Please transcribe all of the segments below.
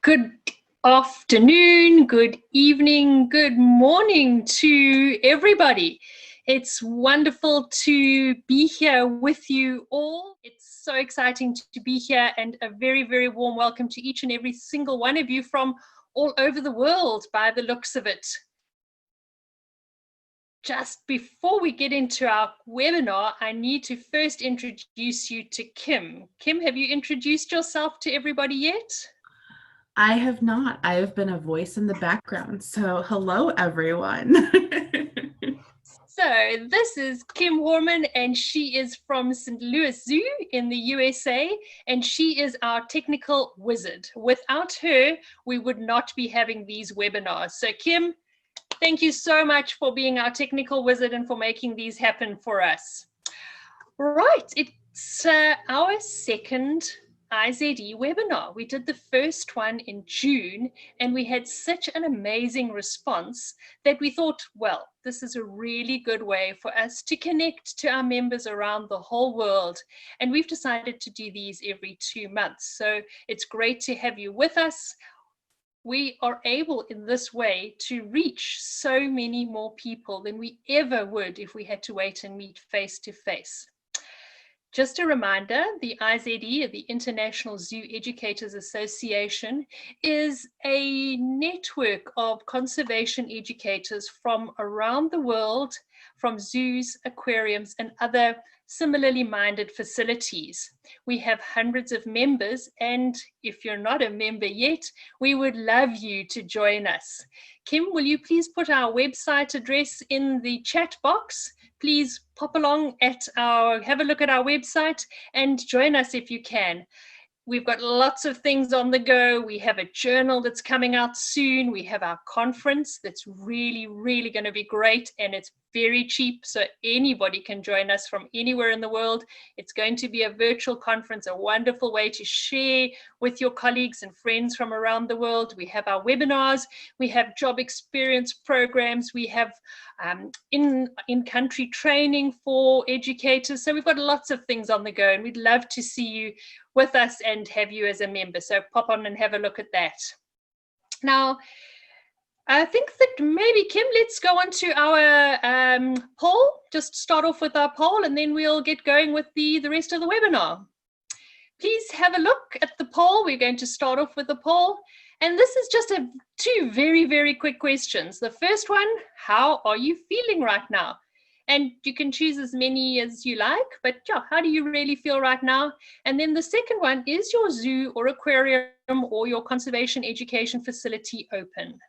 Good afternoon, good evening, good morning to everybody. It's wonderful to be here with you all. It's so exciting to be here, and a very, very warm welcome to each and every single one of you from all over the world by the looks of it. Just before we get into our webinar, I need to first introduce you to Kim. Kim, have you introduced yourself to everybody yet? I have not. I have been a voice in the background. So hello, everyone. So this is Kim Warman, and she is from St. Louis Zoo in the USA, and she is our technical wizard. Without her, we would not be having these webinars. So Kim, thank you so much for being our technical wizard and for making these happen for us. Right, it's our second IZE webinar. We did the first one in June, and we had such an amazing response that we thought, well, this is a really good way for us to connect to our members around the whole world. And we've decided to do these every 2 months. So it's great to have you with us. We are able in this way to reach so many more people than we ever would if we had to wait and meet face to face. Just a reminder, the IZE, the International Zoo Educators Association, is a network of conservation educators from around the world, from zoos, aquariums, and other similarly minded facilities. We have hundreds of members, and if you're not a member yet, we would love you to join us. Kim, will you please put our website address in the chat box? Please pop along have a look at our website and join us if you can. We've got lots of things on the go. We have a journal that's coming out soon. We have our conference that's really, really going to be great, and it's very cheap, so anybody can join us from anywhere in the world. It's going to be a virtual conference, a wonderful way to share with your colleagues and friends from around the world. We have our webinars, we have job experience programs, we have in-country training for educators. So we've got lots of things on the go, and we'd love to see you with us and have you as a member. So pop on and have a look at that. Now, I think that maybe, Kim, let's go on to our poll. Just start off with our poll, and then we'll get going with the rest of the webinar. Please have a look at the poll. We're going to start off with the poll. And this is just two very, very quick questions. The first one, how are you feeling right now? And you can choose as many as you like, but yeah, how do you really feel right now? And then the second one, is your zoo or aquarium or your conservation education facility open?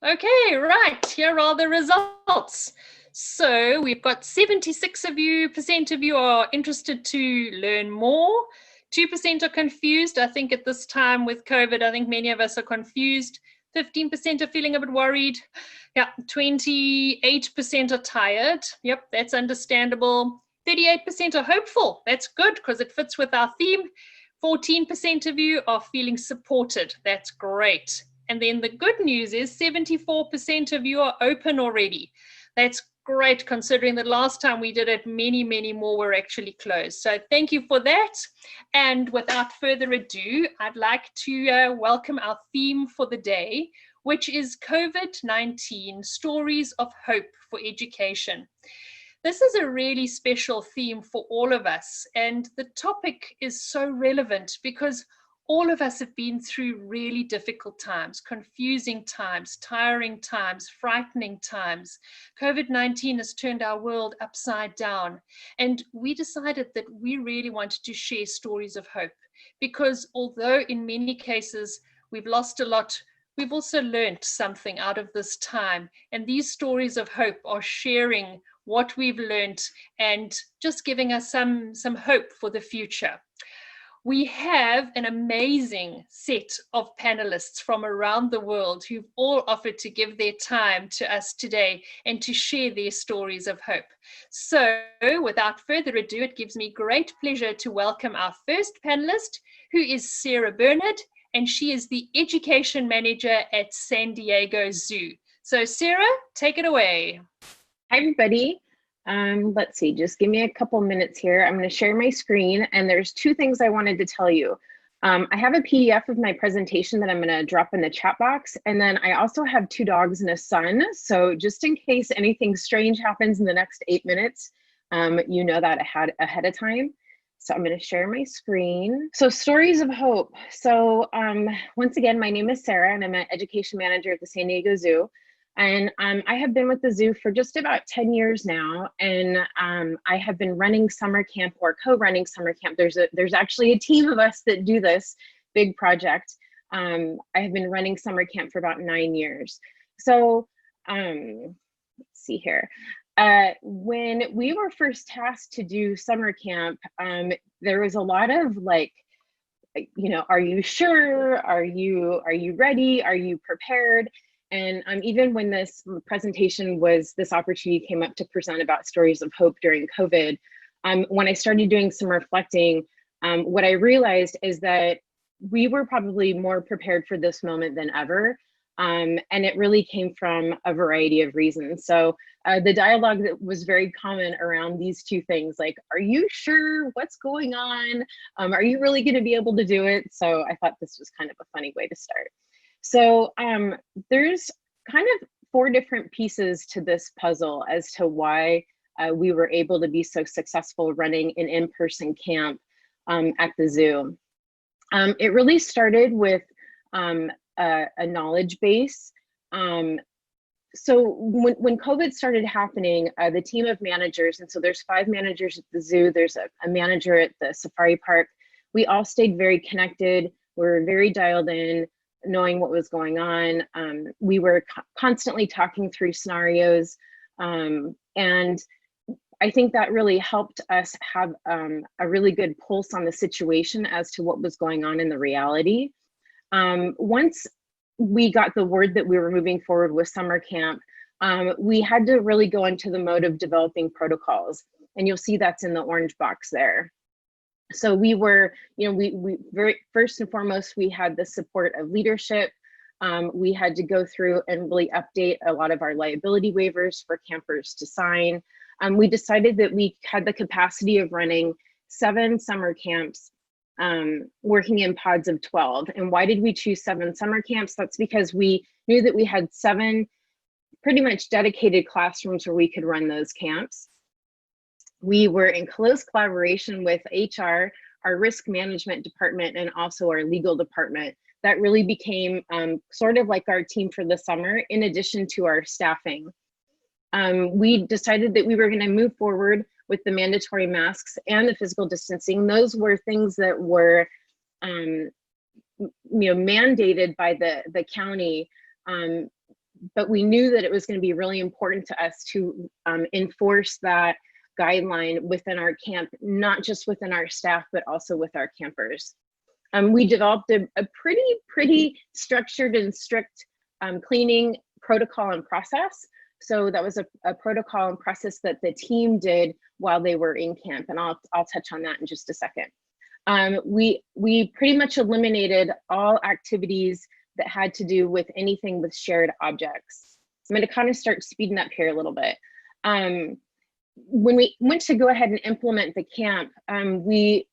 Okay, right, here are the results. So we've got 76% of you are interested to learn more. 2% are confused. I think at this time with COVID, I think many of us are confused. 15% are feeling a bit worried. Yeah, 28% are tired. Yep, that's understandable. 38% are hopeful. That's good because it fits with our theme. 14% of you are feeling supported. That's great. And then the good news is 74% of you are open already. That's great, considering that last time we did it, many, many more were actually closed. So thank you for that. And without further ado, I'd like to welcome our theme for the day, which is COVID-19, Stories of Hope for Education. This is a really special theme for all of us, and the topic is so relevant because all of us have been through really difficult times, confusing times, tiring times, frightening times. COVID-19 has turned our world upside down, and we decided that we really wanted to share stories of hope, because although in many cases we've lost a lot, we've also learned something out of this time, and these stories of hope are sharing what we've learned and just giving us some hope for the future. We have an amazing set of panelists from around the world who've all offered to give their time to us today and to share their stories of hope. So without further ado, it gives me great pleasure to welcome our first panelist, who is Sarah Bernard, and she is the Education Manager at San Diego Zoo. So Sarah, take it away. Hi, everybody. Let's see, just give me a couple minutes here. I'm going to share my screen, and there's two things I wanted to tell you. I have a PDF of my presentation that I'm going to drop in the chat box. And then I also have 2 dogs and a son. So just in case anything strange happens in the next 8 minutes, you know that ahead of time. So I'm going to share my screen. So stories of hope. So once again, my name is Sarah and I'm an education manager at the San Diego Zoo. And I have been with the zoo for just about 10 years now. And I have been running summer camp or co-running summer camp. There's actually a team of us that do this big project. I have been running summer camp for about 9 years. So let's see here. When we were first tasked to do summer camp, there was a lot of like, you know, are you sure? Are you ready? Are you prepared? And even when this presentation this opportunity came up to present about stories of hope during COVID, when I started doing some reflecting, what I realized is that we were probably more prepared for this moment than ever. And it really came from a variety of reasons. So the dialogue that was very common around these 2 things, like, are you sure what's going on? Are you really going to be able to do it? So I thought this was kind of a funny way to start. So there's kind of 4 different pieces to this puzzle as to why we were able to be so successful running an in-person camp at the zoo. It really started with a knowledge base. So when COVID started happening, the team of managers, and so there's 5 managers at the zoo, there's a manager at the safari park, we all stayed very connected, we were very dialed in, knowing what was going on. We were constantly talking through scenarios. And I think that really helped us have a really good pulse on the situation as to what was going on in the reality. Once we got the word that we were moving forward with summer camp, we had to really go into the mode of developing protocols. And you'll see that's in the orange box there. So we were, you know, we very first and foremost, we had the support of leadership. We had to go through and really update a lot of our liability waivers for campers to sign. We decided that we had the capacity of running 7 summer camps, working in pods of 12. And why did we choose 7 summer camps? That's because we knew that we had 7 pretty much dedicated classrooms where we could run those camps. We were in close collaboration with HR, our risk management department, and also our legal department. That really became sort of like our team for the summer, in addition to our staffing. We decided that we were going to move forward with the mandatory masks and the physical distancing. Those were things that were you know, mandated by the county, but we knew that it was going to be really important to us to enforce that guideline within our camp, not just within our staff, but also with our campers. We developed a pretty structured and strict cleaning protocol and process. So that was a protocol and process that the team did while they were in camp, and I'll touch on that in just a second. We pretty much eliminated all activities that had to do with anything with shared objects. I'm going to kind of start speeding up here a little bit. When we went to go ahead and implement the camp, we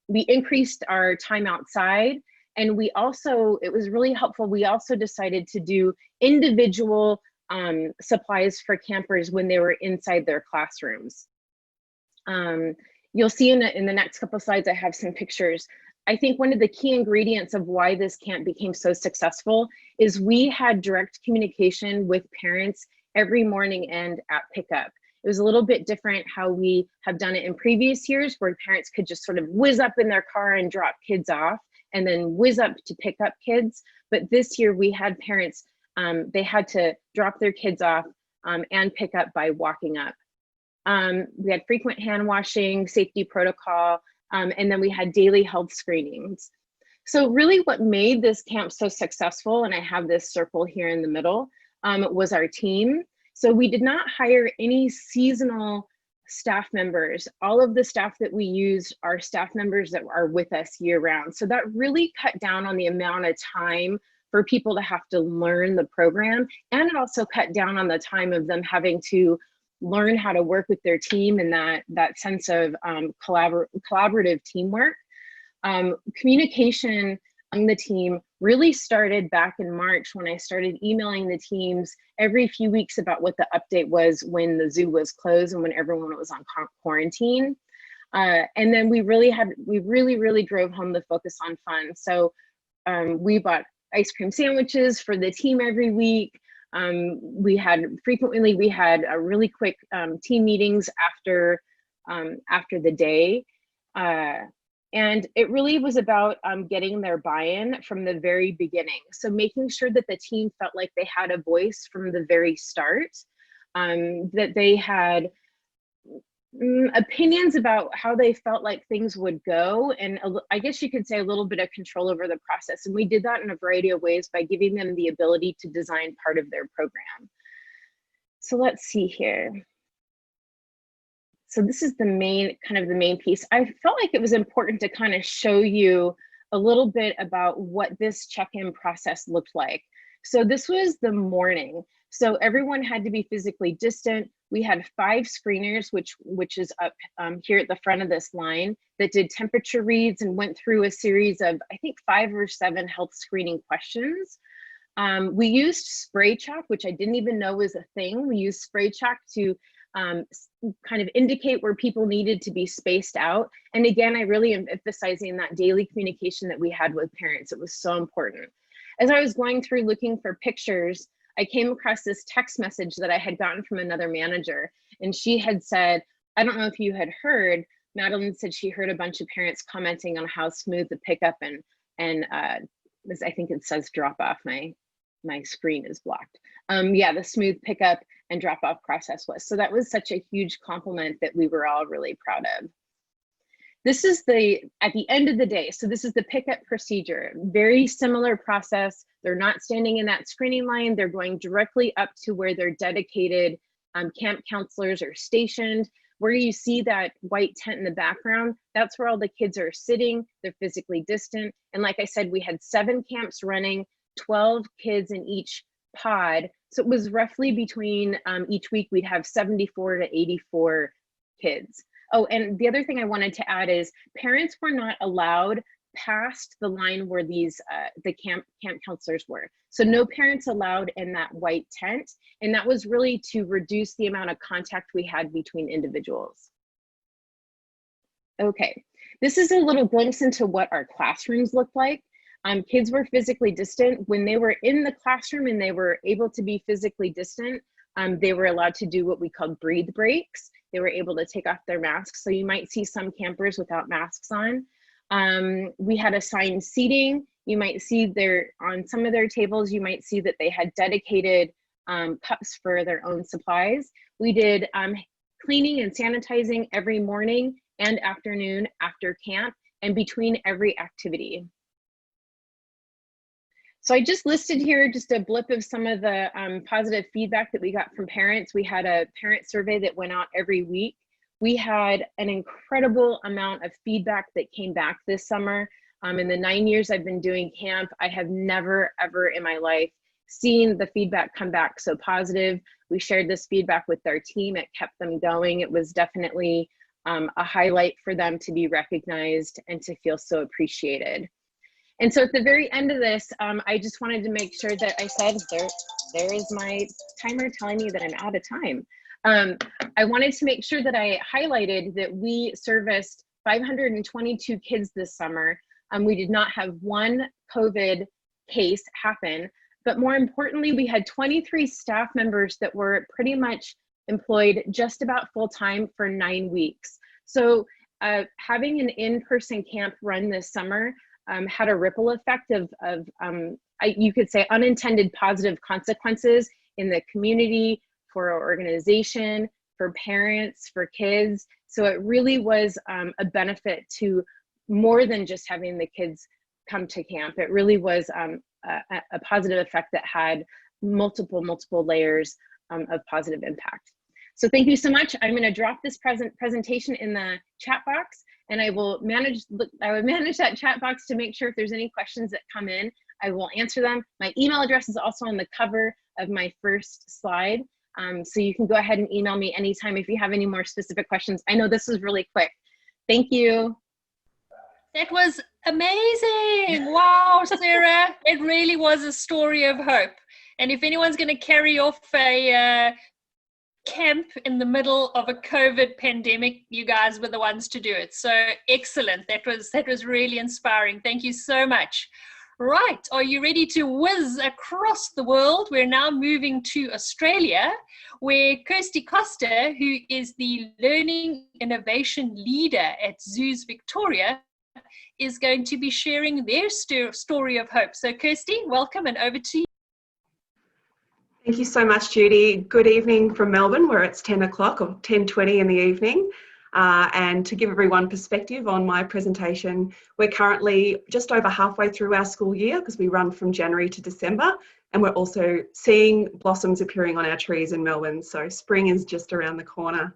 increased our time outside, and we also, it was really helpful, we also decided to do individual supplies for campers when they were inside their classrooms. You'll see in the next couple of slides, I have some pictures. I think one of the key ingredients of why this camp became so successful is we had direct communication with parents every morning and at pickup. It was a little bit different how we have done it in previous years, where parents could just sort of whiz up in their car and drop kids off and then whiz up to pick up kids. But this year we had parents, they had to drop their kids off and pick up by walking up. We had frequent hand washing, safety protocol, and then we had daily health screenings. So really what made this camp so successful, and I have this circle here in the middle, was our team. So we did not hire any seasonal staff members. All of the staff that we used are staff members that are with us year round. So that really cut down on the amount of time for people to have to learn the program. And it also cut down on the time of them having to learn how to work with their team and that sense of collaborative teamwork. Communication among the team really started back in March when I started emailing the teams every few weeks about what the update was when the zoo was closed and when everyone was on quarantine. And then we really drove home the focus on fun. So we bought ice cream sandwiches for the team every week. We had really quick team meetings after the day. And it really was about getting their buy-in from the very beginning. So making sure that the team felt like they had a voice from the very start, that they had opinions about how they felt like things would go, and I guess you could say a little bit of control over the process. And we did that in a variety of ways by giving them the ability to design part of their program. So let's see here. So this is the main piece. I felt like it was important to kind of show you a little bit about what this check-in process looked like. So this was the morning. So everyone had to be physically distant. We had 5 screeners, which is up here at the front of this line, that did temperature reads and went through a series of, I think, 5 or 7 health screening questions. We used spray chalk, which I didn't even know was a thing. We used spray chalk to kind of indicate where people needed to be spaced out. And again, I really am emphasizing that daily communication that we had with parents. It was so important. As I was going through looking for pictures, I came across this text message that I had gotten from another manager. And she had said, I don't know if you had heard, Madeline said she heard a bunch of parents commenting on how smooth the pickup and I think it says drop off, my screen is blocked. Yeah, the smooth pickup and drop off process was. So that was such a huge compliment that we were all really proud of. This is at the end of the day. So this is the pickup procedure, very similar process. They're not standing in that screening line. They're going directly up to where their dedicated camp counselors are stationed. Where you see that white tent in the background, that's where all the kids are sitting. They're physically distant. And like I said, we had 7 camps running, 12 kids in each pod. So it was roughly between each week, we'd have 74 to 84 kids. Oh, and the other thing I wanted to add is parents were not allowed past the line where these the camp counselors were. So no parents allowed in that white tent. And that was really to reduce the amount of contact we had between individuals. Okay, this is a little glimpse into what our classrooms looked like. Kids were physically distant. When they were in the classroom and they were able to be physically distant, they were allowed to do what we called breathe breaks. They were able to take off their masks. So you might see some campers without masks on. We had assigned seating. You might see on some of their tables, you might see that they had dedicated cups for their own supplies. We did cleaning and sanitizing every morning and afternoon after camp and between every activity. So I just listed here just a blip of some of the positive feedback that we got from parents. We had a parent survey that went out every week. We had an incredible amount of feedback that came back this summer. In the 9 years I've been doing camp, I have never, ever in my life seen the feedback come back so positive. We shared this feedback with our team. It kept them going. It was definitely a highlight for them to be recognized and to feel so appreciated. And so at the very end of this, I just wanted to make sure that I said, there is my timer telling me that I'm out of time. I wanted to make sure that I highlighted that we serviced 522 kids this summer. We did not have one COVID case happen, but more importantly, we had 23 staff members that were pretty much employed just about full-time for 9 weeks. So having an in-person camp run this summer had a ripple effect of you could say, unintended positive consequences in the community, for our organization, for parents, for kids. So it really was a benefit to more than just having the kids come to camp. It really was a positive effect that had multiple layers of positive impact. So thank you so much. I'm going to drop this presentation in the chat box, and I will manage that chat box to make sure if there's any questions that come in, I will answer them. My email address is also on the cover of my first slide. So you can go ahead and email me anytime if you have any more specific questions. I know this was really quick. Thank you. That was amazing. Wow, Sarah, it really was a story of hope. And if anyone's going to carry off a camp in the middle of a COVID pandemic, you guys were the ones to do it. So excellent. That was really inspiring. Thank you so much. Right, are you ready to whiz across the world? We're now moving to Australia, where Kirsty Koster, who is the Learning Innovation Leader at Zoos Victoria, is going to be sharing their story of hope. So Kirsty, welcome, and over to you. Thank you so much, Judy. Good evening from Melbourne, where it's 10 o'clock or 10:20 in the evening. And to give everyone perspective on my presentation, we're currently just over halfway through our school year because we run from January to December, and we're also seeing blossoms appearing on our trees in Melbourne, so spring is just around the corner.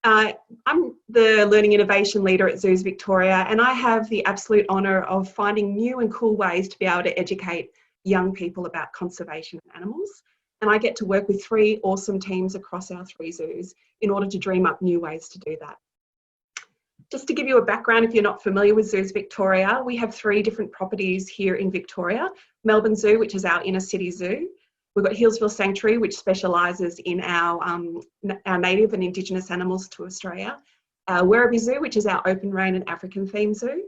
I'm the Learning Innovation Leader at Zoos Victoria, and I have the absolute honour of finding new and cool ways to be able to educate young people about conservation of animals. And I get to work with 3 awesome teams across our 3 zoos in order to dream up new ways to do that. Just to give you a background, if you're not familiar with Zoos Victoria, we have 3 different properties here in Victoria. Melbourne Zoo, which is our inner city zoo. We've got Hillsville Sanctuary, which specialises in our native and Indigenous animals to Australia. Werribee Zoo, which is our open range and African themed zoo.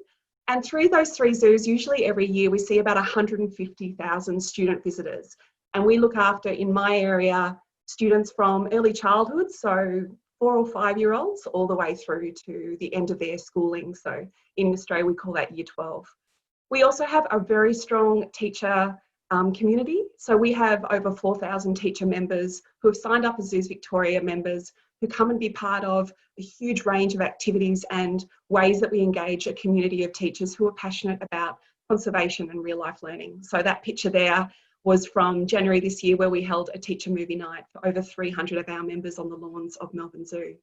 And through those 3 zoos, usually every year we see about 150,000 student visitors. And we look after, in my area, students from early childhood, so 4 or 5-year-olds, all the way through to the end of their schooling. So in Australia, we call that Year 12. We also have a very strong teacher community. So we have over 4,000 teacher members who have signed up as Zoos Victoria members, who come and be part of a huge range of activities and ways that we engage a community of teachers who are passionate about conservation and real life learning. So that picture there was from January this year, where we held a teacher movie night for over 300 of our members on the lawns of Melbourne Zoo.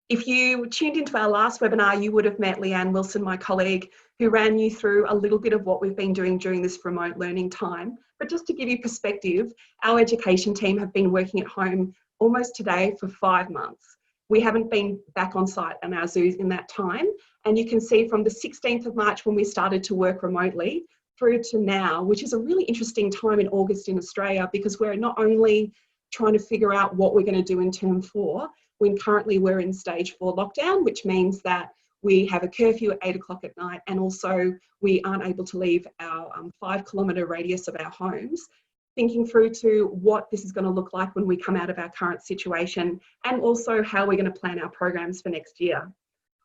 If you tuned into our last webinar, you would have met Leanne Wilson, my colleague, who ran you through a little bit of what we've been doing during this remote learning time. But just to give you perspective, our education team have been working at home almost today for 5 months. We haven't been back on site in our zoos in that time. And you can see from the 16th of March, when we started to work remotely, through to now, which is a really interesting time in August in Australia, because we're not only trying to figure out what we're going to do in term 4, when currently we're in stage 4 lockdown, which means that we have a curfew at 8 o'clock at night, and also we aren't able to leave our 5-kilometre radius of our homes, thinking through to what this is going to look like when we come out of our current situation, and also how we're going to plan our programs for next year.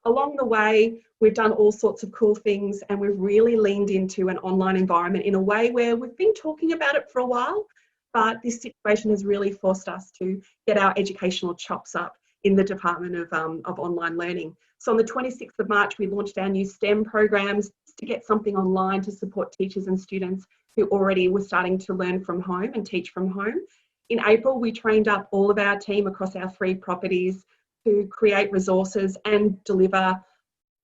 Along the way, we've done all sorts of cool things, and we've really leaned into an online environment in a way where we've been talking about it for a while, but this situation has really forced us to get our educational chops up in the Department of Online Learning. So on the 26th of March, we launched our new STEM programs to get something online to support teachers and students who already were starting to learn from home and teach from home. In April, we trained up all of our team across our 3 properties to create resources and deliver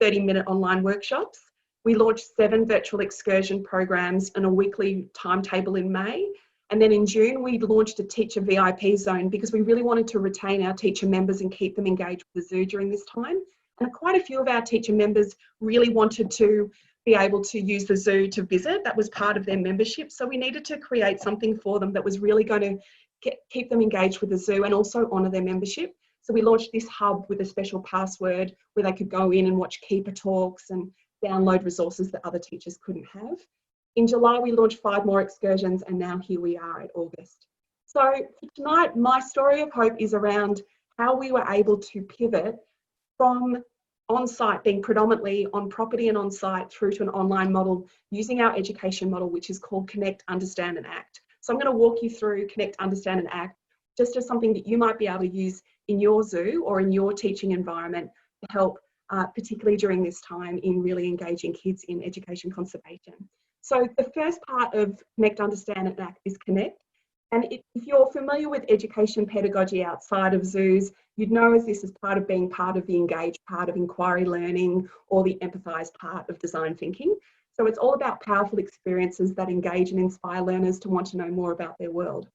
30-minute online workshops. We launched 7 virtual excursion programs and a weekly timetable in May. And then in June, we launched a teacher VIP zone because we really wanted to retain our teacher members and keep them engaged with the zoo during this time. And quite a few of our teacher members really wanted to be able to use the zoo to visit. That was part of their membership. So we needed to create something for them that was really going to keep them engaged with the zoo and also honour their membership. So we launched this hub with a special password where they could go in and watch keeper talks and download resources that other teachers couldn't have. In July, we launched 5 more excursions, and now here we are at August. So tonight, my story of hope is around how we were able to pivot from on-site, being predominantly on property and on-site, through to an online model using our education model, which is called Connect, Understand and Act. So I'm going to walk you through Connect, Understand and Act just as something that you might be able to use in your zoo or in your teaching environment to help, particularly during this time, in really engaging kids in education conservation. So the first part of Connect, Understand and Act is Connect. And if you're familiar with education pedagogy outside of zoos, you'd know as this is part of being part of the engage part of inquiry learning or the empathise part of design thinking. So it's all about powerful experiences that engage and inspire learners to want to know more about their world.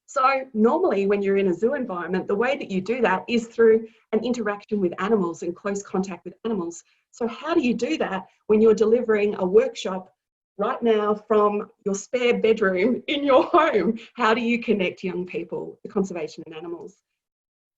So normally when you're in a zoo environment, the way that you do that is through an interaction with animals and close contact with animals. So how do you do that when you're delivering a workshop right now from your spare bedroom in your home? How do you connect young people to conservation and animals?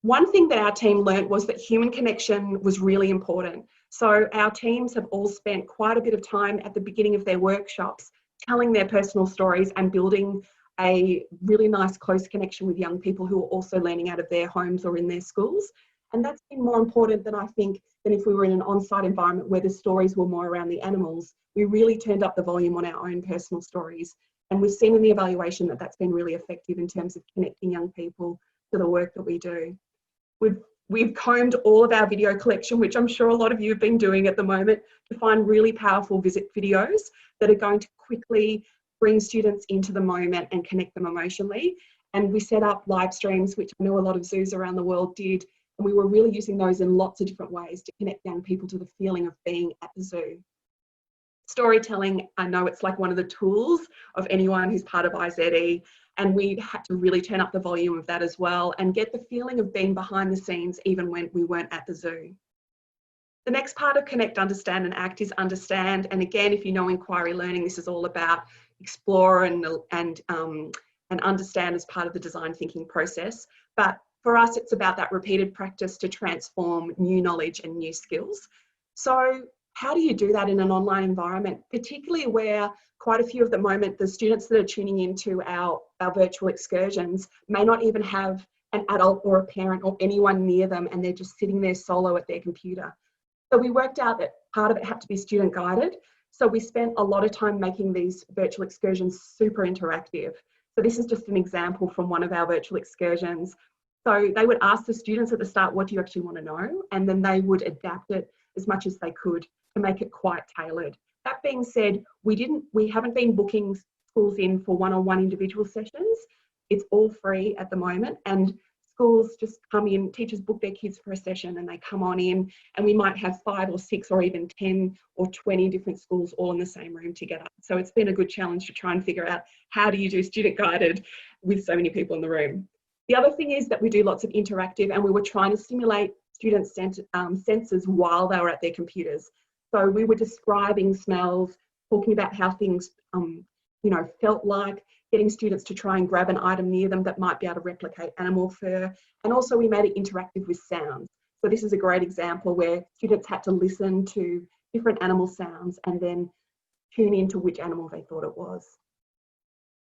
One thing that our team learned was that human connection was really important. So our teams have all spent quite a bit of time at the beginning of their workshops telling their personal stories and building a really nice close connection with young people who are also learning out of their homes or in their schools. And that's been more important than I think than if we were in an on-site environment where the stories were more around the animals. We really turned up the volume on our own personal stories. And we've seen in the evaluation that that's been really effective in terms of connecting young people to the work that we do. We've combed all of our video collection, which I'm sure a lot of you have been doing at the moment, to find really powerful visit videos that are going to quickly bring students into the moment and connect them emotionally. And we set up live streams, which I know a lot of zoos around the world did, and we were really using those in lots of different ways to connect young people to the feeling of being at the zoo. Storytelling, I know it's like one of the tools of anyone who's part of IZE, and we had to really turn up the volume of that as well and get the feeling of being behind the scenes even when we weren't at the zoo. The next part of Connect, Understand and Act is understand. And again, if you know inquiry learning, this is all about explore and understand as part of the design thinking process. But for us, it's about that repeated practice to transform new knowledge and new skills. So how do you do that in an online environment, particularly where quite a few of the moment, the students that are tuning into our virtual excursions may not even have an adult or a parent or anyone near them, and they're just sitting there solo at their computer. So we worked out that part of it had to be student guided. So we spent a lot of time making these virtual excursions super interactive. So this is just an example from one of our virtual excursions. So they would ask the students at the start, what do you actually want to know? And then they would adapt it as much as they could to make it quite tailored. That being said, we haven't been booking schools in for one-on-one individual sessions. It's all free at the moment, and schools just come in, teachers book their kids for a session and they come on in, and we might have 5 or 6 or even 10 or 20 different schools all in the same room together. So it's been a good challenge to try and figure out how do you do student guided with so many people in the room. The other thing is that we do lots of interactive, and we were trying to stimulate students' senses while they were at their computers. So we were describing smells, talking about how things felt like, getting students to try and grab an item near them that might be able to replicate animal fur. And also we made it interactive with sounds. So this is a great example where students had to listen to different animal sounds and then tune into which animal they thought it was.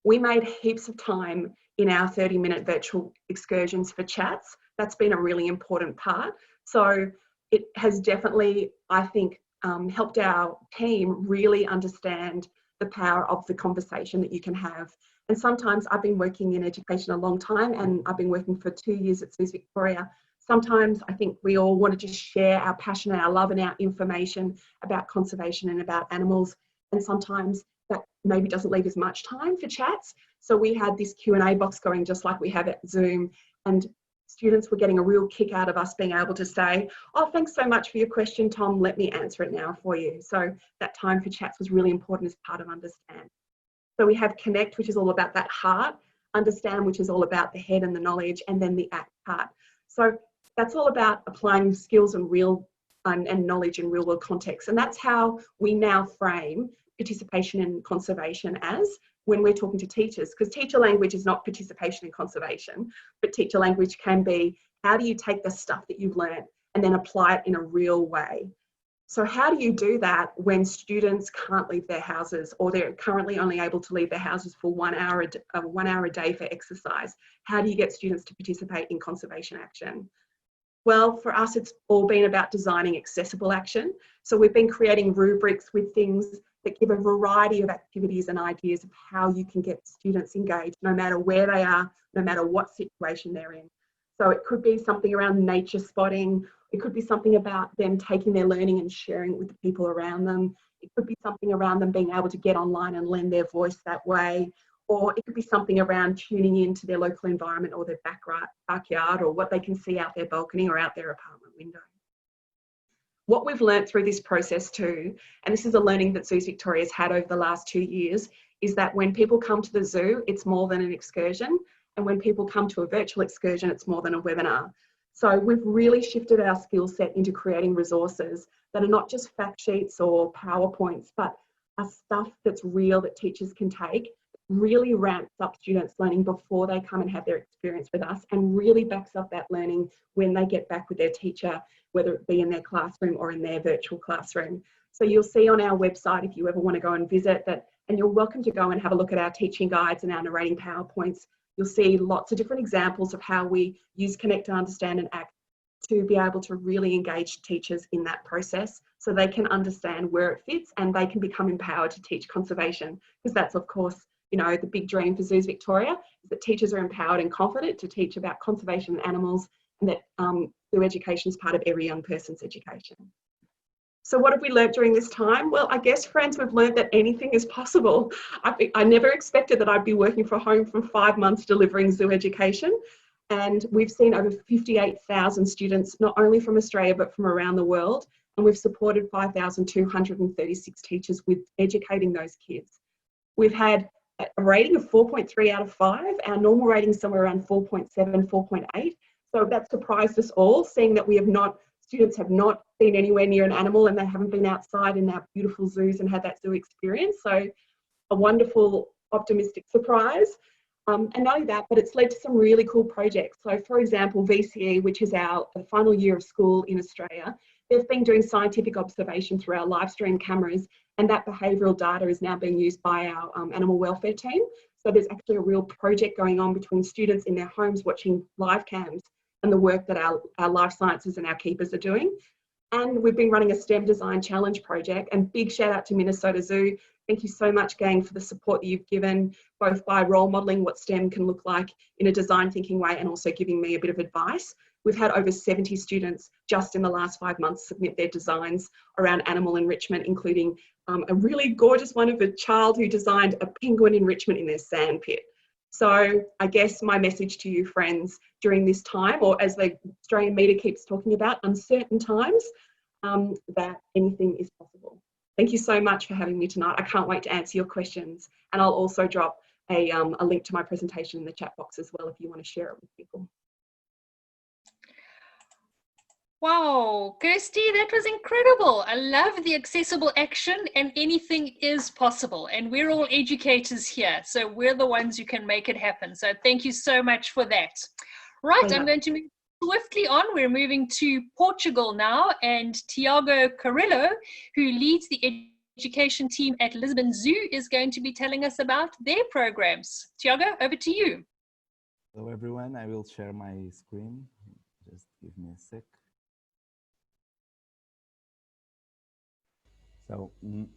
We made heaps of time in our 30-minute virtual excursions for chats. That's been a really important part. So it has definitely, I think, helped our team really understand the power of the conversation that you can have. And sometimes I've been working in education a long time, and I've been working for 2 years at Zoos Victoria. Sometimes I think we all want to just share our passion and our love and our information about conservation and about animals. And sometimes that maybe doesn't leave as much time for chats. So we had this Q&A box going just like we have at Zoom, and students were getting a real kick out of us being able to say, oh, thanks so much for your question, Tom, let me answer it now for you. So that time for chats was really important as part of understand. So we have connect, which is all about that heart, understand, which is all about the head and the knowledge, and then the act part. So that's all about applying skills and and knowledge in real world context. And that's how we now frame participation in conservation as when we're talking to teachers, because teacher language is not participation in conservation, but teacher language can be, how do you take the stuff that you've learned and then apply it in a real way? So how do you do that when students can't leave their houses, or they're currently only able to leave their houses for 1 hour a day for exercise? How do you get students to participate in conservation action? Well, for us, it's all been about designing accessible action. So we've been creating rubrics with things that give a variety of activities and ideas of how you can get students engaged, no matter where they are, no matter what situation they're in. So it could be something around nature spotting. It could be something about them taking their learning and sharing it with the people around them. It could be something around them being able to get online and lend their voice that way. Or it could be something around tuning into their local environment or their backyard, or what they can see out their balcony or out their apartment window. What we've learned through this process too, and this is a learning that Zoos Victoria's had over the last 2 years, is that when people come to the zoo, it's more than an excursion. And when people come to a virtual excursion, it's more than a webinar. So we've really shifted our skill set into creating resources that are not just fact sheets or PowerPoints, but are stuff that's real that teachers can take, really ramps up students' learning before they come and have their experience with us, and really backs up that learning when they get back with their teacher, whether it be in their classroom or in their virtual classroom. So you'll see on our website, if you ever want to go and visit that, and you're welcome to go and have a look at our teaching guides and our narrating PowerPoints. You'll see lots of different examples of how we use Connect, Understand and Act to be able to really engage teachers in that process so they can understand where it fits and they can become empowered to teach conservation. Because that's, of course, you know, the big dream for Zoos Victoria is that teachers are empowered and confident to teach about conservation of animals, and that zoo education is part of every young person's education. So what have we learnt during this time? Well, I guess, friends, we've learnt that anything is possible. I never expected that I'd be working from home for 5 months delivering zoo education. And we've seen over 58,000 students, not only from Australia, but from around the world. And we've supported 5,236 teachers with educating those kids. We've had a rating of 4.3 out of 5. Our normal rating is somewhere around 4.7, 4.8. So that surprised us all, seeing that students have not been anywhere near an animal and they haven't been outside in our beautiful zoos and had that zoo experience. So a wonderful, optimistic surprise. And not only that, but it's led to some really cool projects. So for example, VCE, which is our final year of school in Australia, they've been doing scientific observation through our live stream cameras, and that behavioural data is now being used by our animal welfare team. So there's actually a real project going on between students in their homes watching live cams and the work that our life sciences and our keepers are doing. And we've been running a STEM design challenge project, and big shout out to Minnesota Zoo. Thank you so much, gang, for the support that you've given, both by role modelling what STEM can look like in a design thinking way and also giving me a bit of advice. We've had over 70 students just in the last 5 months submit their designs around animal enrichment, including a really gorgeous one of a child who designed a penguin enrichment in their sand pit. So I guess my message to you, friends, during this time, or as the Australian media keeps talking about, uncertain times, that anything is possible. Thank you so much for having me tonight. I can't wait to answer your questions. And I'll also drop a link to my presentation in the chat box as well if you want to share it with people. Wow, Kirsty, that was incredible. I love the accessible action, and anything is possible. And we're all educators here, so we're the ones who can make it happen. So thank you so much for that. Right, I'm going to move swiftly on. We're moving to Portugal now, and Tiago Carrillo, who leads the education team at Lisbon Zoo, is going to be telling us about their programs. Tiago, over to you. Hello everyone, I will share my screen. Just give me a sec. So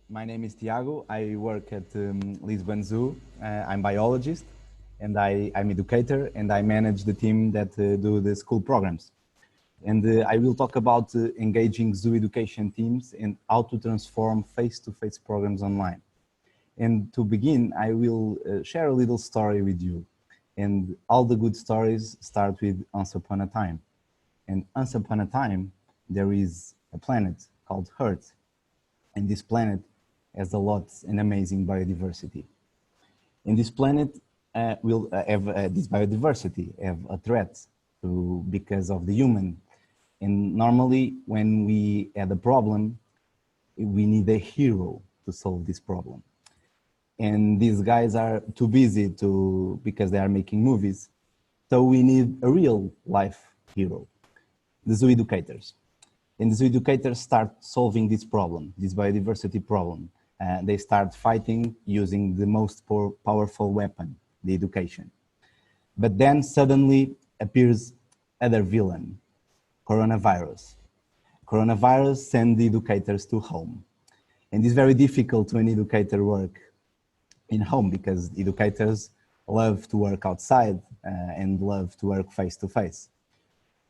my name is Tiago. I work at Lisbon Zoo. I'm biologist and I'm educator, and I manage the team that do the school programs. And I will talk about engaging zoo education teams and how to transform face-to-face programs online. And to begin, I will share a little story with you. And all the good stories start with Once Upon a Time. And once upon a time, there is a planet called Earth. And this planet has a lot and amazing biodiversity. And this planet will have this biodiversity have a threat because of the human. And normally when we have a problem, we need a hero to solve this problem. And these guys are too busy because they are making movies. So we need a real life hero, the zoo educators. And the zoo educators start solving this problem, this biodiversity problem. They start fighting using the most powerful weapon, the education. But then suddenly appears other villain, coronavirus. Coronavirus sends the educators to home. And it's very difficult when educators work in home because educators love to work outside and love to work face-to-face.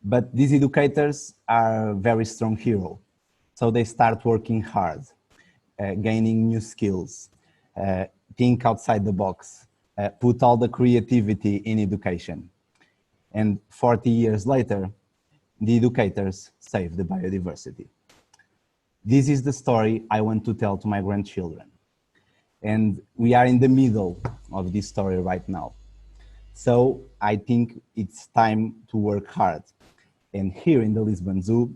But these educators are very strong heroes. So they start working hard, gaining new skills, think outside the box, put all the creativity in education. And 40 years later, the educators save the biodiversity. This is the story I want to tell to my grandchildren. And we are in the middle of this story right now. So I think it's time to work hard. And here in the Lisbon Zoo,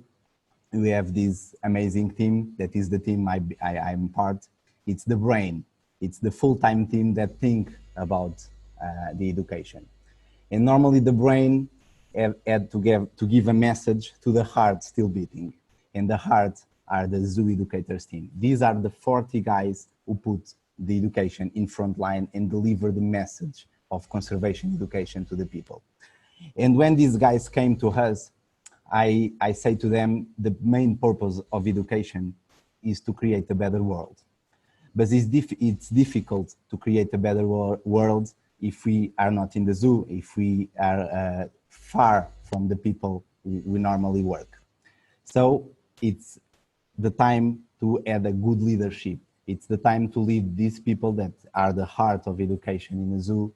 we have this amazing team that is the team I'm part. It's the brain. It's the full-time team that think about the education. And normally the brain had to give a message to the heart still beating. And the heart are the zoo educators team. These are the 40 guys who put the education in front line and deliver the message of conservation education to the people. And when these guys came to us, I say to them, the main purpose of education is to create a better world. But it's difficult to create a better world if we are not in the zoo, if we are far from the people we normally work. So it's the time to add a good leadership. It's the time to lead these people that are the heart of education in the zoo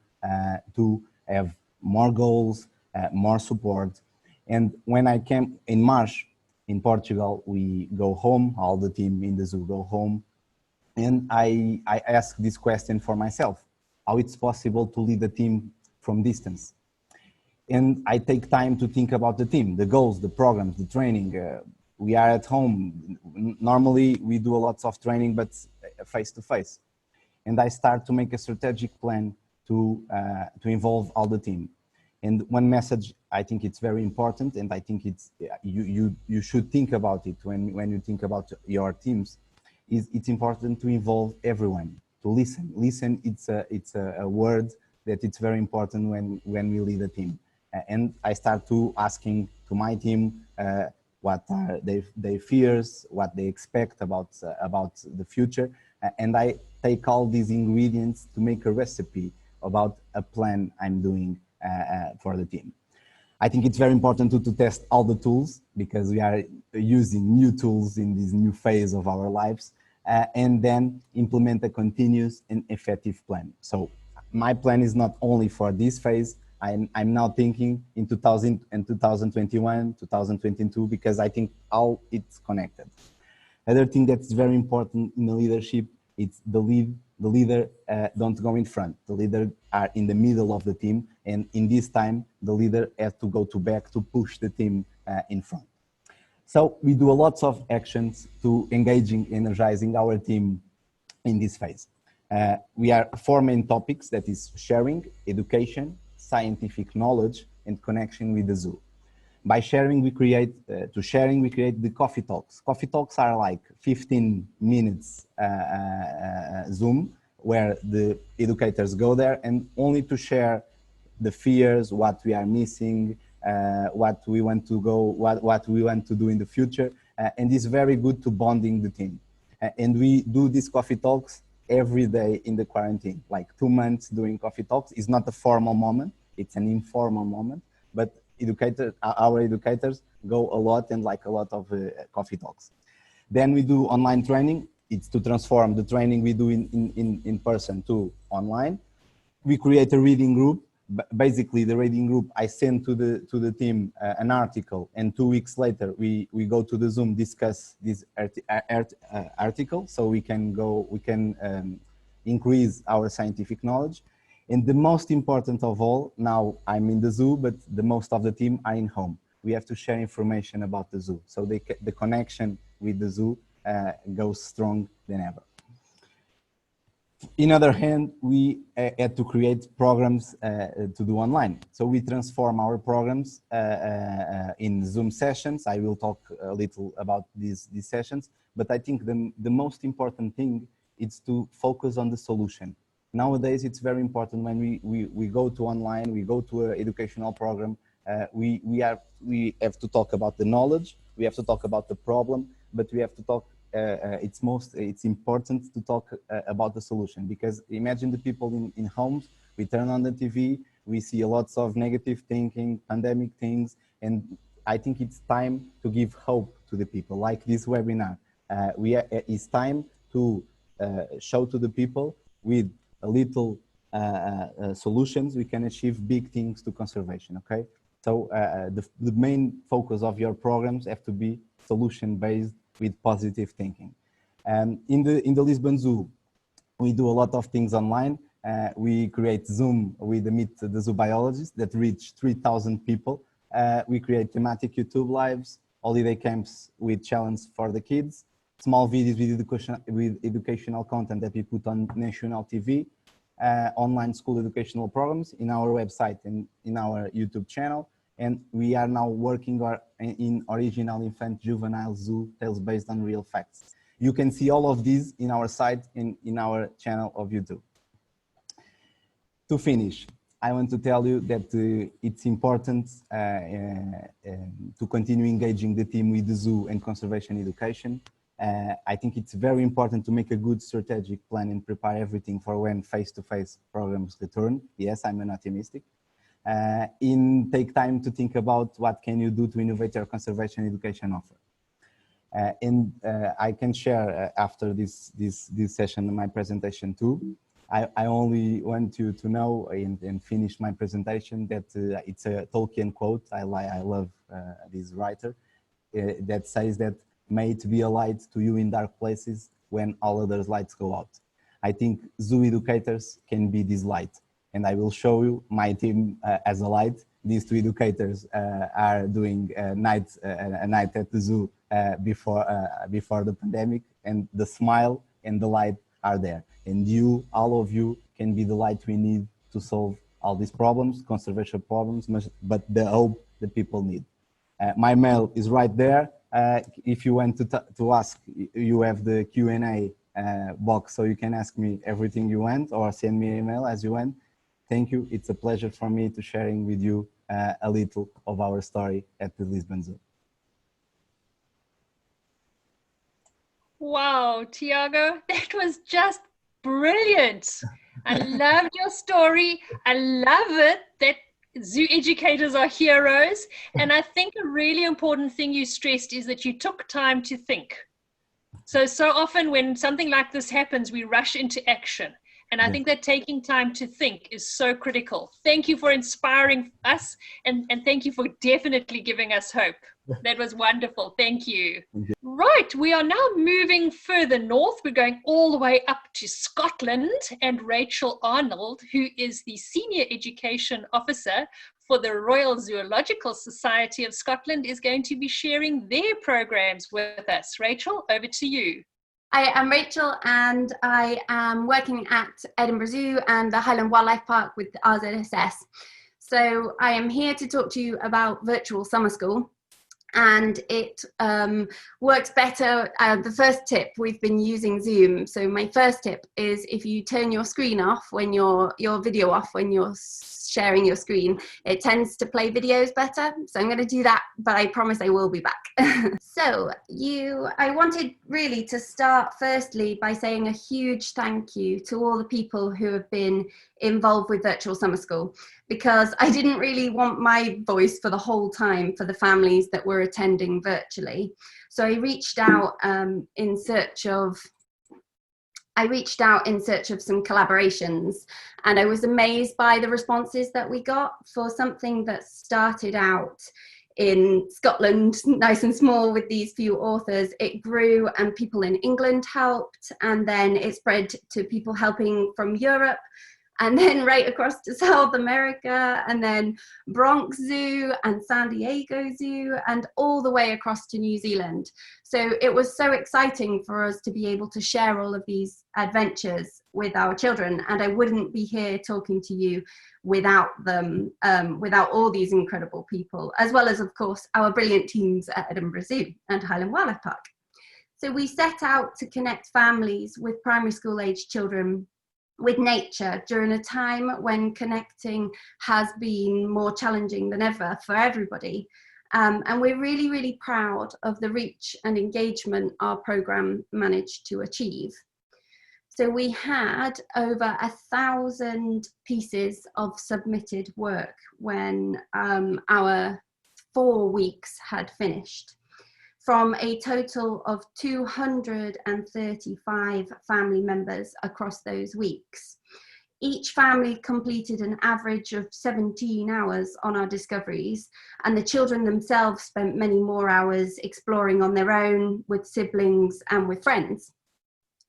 to have more goals, more support. And when I came in March in Portugal, we go home, all the team in the zoo go home. And I asked this question for myself, how it's possible to lead a team from distance. And I take time to think about the team, the goals, the programs, the training. We are at home. Normally we do a lot of training, but face to face. And I start to make a strategic plan to involve all the team. And one message, I think it's very important, and I think it's you should think about it when you think about your teams. Is it's important to involve everyone, to listen. Listen, it's a word that it's very important when we lead a team. And I start to asking to my team what are their fears, what they expect about the future, and I take all these ingredients to make a recipe about a plan I'm doing for the team. I think it's very important to test all the tools because we are using new tools in this new phase of our lives, and then implement a continuous and effective plan. So my plan is not only for this phase. I'm now thinking in 2021, 2022, because I think all it's connected. Other thing that's very important in the leadership, it's the leader don't go in front. The leader are in the middle of the team, and in this time, the leader has to go to back to push the team in front. So we do a lot of actions to engaging, energizing our team in this phase. We are 4 main topics, that is sharing, education, scientific knowledge, and connection with the zoo. By sharing, we create the coffee talks. Coffee talks are like 15 minutes Zoom, where the educators go there and only to share the fears, what we are missing, what we want to go, what we want to do in the future, and it's very good to bonding the team. And we do these coffee talks every day in the quarantine, like 2 months doing coffee talks. It's not a formal moment, it's an informal moment, but our educators go a lot and like a lot of coffee talks. Then we do online training. It's to transform the training we do in person to online. We create a reading group. Basically, the reading group, I send to the team an article, and 2 weeks later we go to the Zoom, discuss this article, so we can increase our scientific knowledge. And the most important of all, now I'm in the zoo, but the most of the team are in home. We have to share information about the zoo, so the connection with the zoo goes strong than ever. In other hand, we had to create programs to do online. So we transform our programs in Zoom sessions. I will talk a little about these sessions, but I think the most important thing is to focus on the solution. Nowadays, it's very important when we go to online, we go to an educational program, we have to talk about the knowledge, we have to talk about the problem, but we have to talk, it's important to talk about the solution, because imagine the people in homes, we turn on the TV, we see a lots of negative thinking, pandemic things, and I think it's time to give hope to the people, like this webinar. It's time to show to the people with a little solutions, we can achieve big things to conservation, okay? So the main focus of your programs have to be solution-based with positive thinking. In the Lisbon Zoo, we do a lot of things online. We create Zoom with the Meet the Zoobiologists that reach 3,000 people. We create thematic YouTube lives, holiday camps with challenge for the kids, small videos with educational content that we put on national TV, online school educational programs in our website and in our YouTube channel. And we are now working in original infant juvenile zoo tales based on real facts. You can see all of these in our site and in our channel of YouTube. To finish, I want to tell you that it's important to continue engaging the team with the zoo and conservation education. I think it's very important to make a good strategic plan and prepare everything for when face-to-face programs return. Yes, I'm an optimistic. Take time to think about what can you do to innovate your conservation education offer. I can share after this session my presentation too. I only want you to know and finish my presentation that it's a Tolkien quote. I love this writer that says that, "May it be a light to you in dark places when all others lights go out." I think zoo educators can be this light, and I will show you my team as a light. These two educators are doing a night at the zoo before the pandemic, and the smile and the light are there. And you, all of you, can be the light we need to solve all these problems, conservation problems, but the hope that people need. My mail is right there. If you want to ask, you have the Q&A box, so you can ask me everything you want or send me an email as you want. Thank you. It's a pleasure for me to sharing with you a little of our story at the Lisbon Zoo. Wow, Tiago, that was just brilliant. I loved your story. I love it that zoo educators are heroes. And I think a really important thing you stressed is that you took time to think. So often when something like this happens, we rush into action. And I think that taking time to think is so critical. Thank you for inspiring us, and thank you for definitely giving us hope. That was wonderful. Thank you. Right, we are now moving further north. We're going all the way up to Scotland, and Rachel Arnold, who is the Senior Education Officer for the Royal Zoological Society of Scotland, is going to be sharing their programs with us. Rachel, over to you. I am Rachel, and I am working at Edinburgh Zoo and the Highland Wildlife Park with the RZSS. So I am here to talk to you about virtual summer school, and it works better. The first tip, we've been using Zoom. So my first tip is if you turn your screen off, when your video off when you're sharing your screen, it tends to play videos better. So I'm going to do that, but I promise I will be back. So I wanted really to start firstly by saying a huge thank you to all the people who have been involved with virtual summer school, because I didn't really want my voice for the whole time for the families that were attending virtually. So I reached out in search of some collaborations, and I was amazed by the responses that we got for something that started out in Scotland, nice and small with these few authors. It grew and people in England helped, and then it spread to people helping from Europe, and then right across to South America, and then Bronx Zoo and San Diego Zoo, and all the way across to New Zealand. So it was so exciting for us to be able to share all of these adventures with our children, and I wouldn't be here talking to you without them, without all these incredible people, as well as, of course, our brilliant teams at Edinburgh Zoo and Highland Wildlife Park. So we set out to connect families with primary school age children with nature during a time when connecting has been more challenging than ever for everybody. And we're really, really proud of the reach and engagement our programme managed to achieve. So we had over 1,000 pieces of submitted work when our 4 weeks had finished, from a total of 235 family members across those weeks. Each family completed an average of 17 hours on our discoveries, and the children themselves spent many more hours exploring on their own, with siblings and with friends.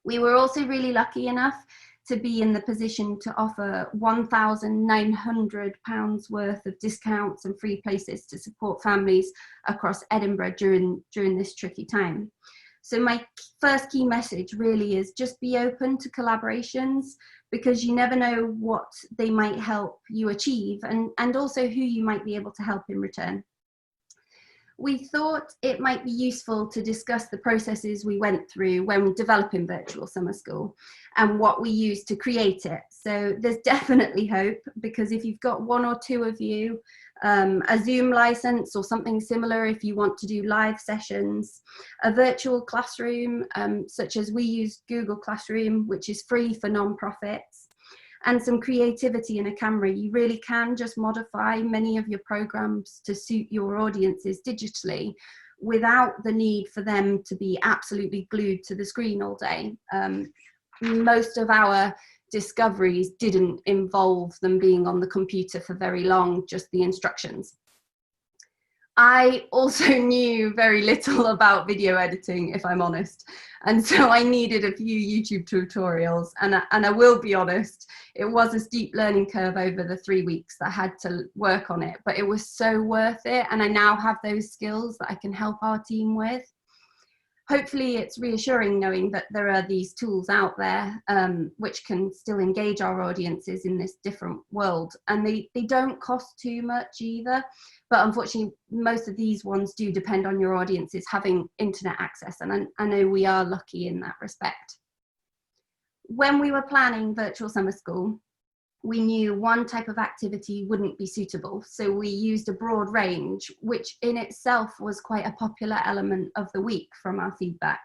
We were also really lucky enough to be in the position to offer £1,900 worth of discounts and free places to support families across Edinburgh during this tricky time. So my first key message really is just be open to collaborations, because you never know what they might help you achieve, and also who you might be able to help in return. We thought it might be useful to discuss the processes we went through when developing Virtual Summer School and what we used to create it. So there's definitely hope, because if you've got one or two of you, a Zoom license or something similar if you want to do live sessions, a virtual classroom, such as we use Google Classroom, which is free for non-profits, and some creativity in a camera, you really can just modify many of your programs to suit your audiences digitally without the need for them to be absolutely glued to the screen all day. Most of our discoveries didn't involve them being on the computer for very long, just the instructions. I also knew very little about video editing, if I'm honest, and so I needed a few YouTube tutorials, and I will be honest, it was a steep learning curve over the 3 weeks that I had to work on it, but it was so worth it, and I now have those skills that I can help our team with. Hopefully it's reassuring knowing that there are these tools out there which can still engage our audiences in this different world, and they don't cost too much either, but unfortunately most of these ones do depend on your audiences having internet access, and I know we are lucky in that respect. When we were planning Virtual Summer School, we knew one type of activity wouldn't be suitable, so we used a broad range, which in itself was quite a popular element of the week from our feedback.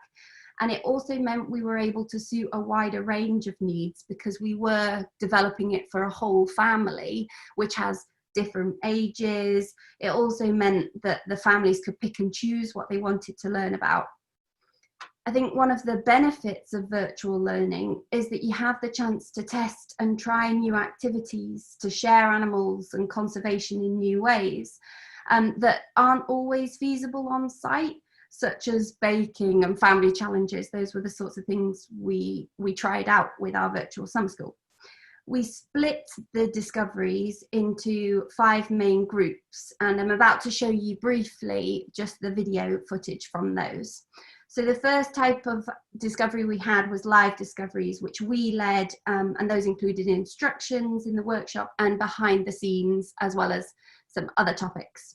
And it also meant we were able to suit a wider range of needs, because we were developing it for a whole family, which has different ages. It also meant that the families could pick and choose what they wanted to learn about. I think one of the benefits of virtual learning is that you have the chance to test and try new activities, to share animals and conservation in new ways that aren't always feasible on site, such as baking and family challenges. Those were the sorts of things we tried out with our Virtual Summer School. We split the discoveries into 5 main groups, and I'm about to show you briefly just the video footage from those. So the first type of discovery we had was live discoveries, which we led, and those included instructions in the workshop and behind the scenes, as well as some other topics.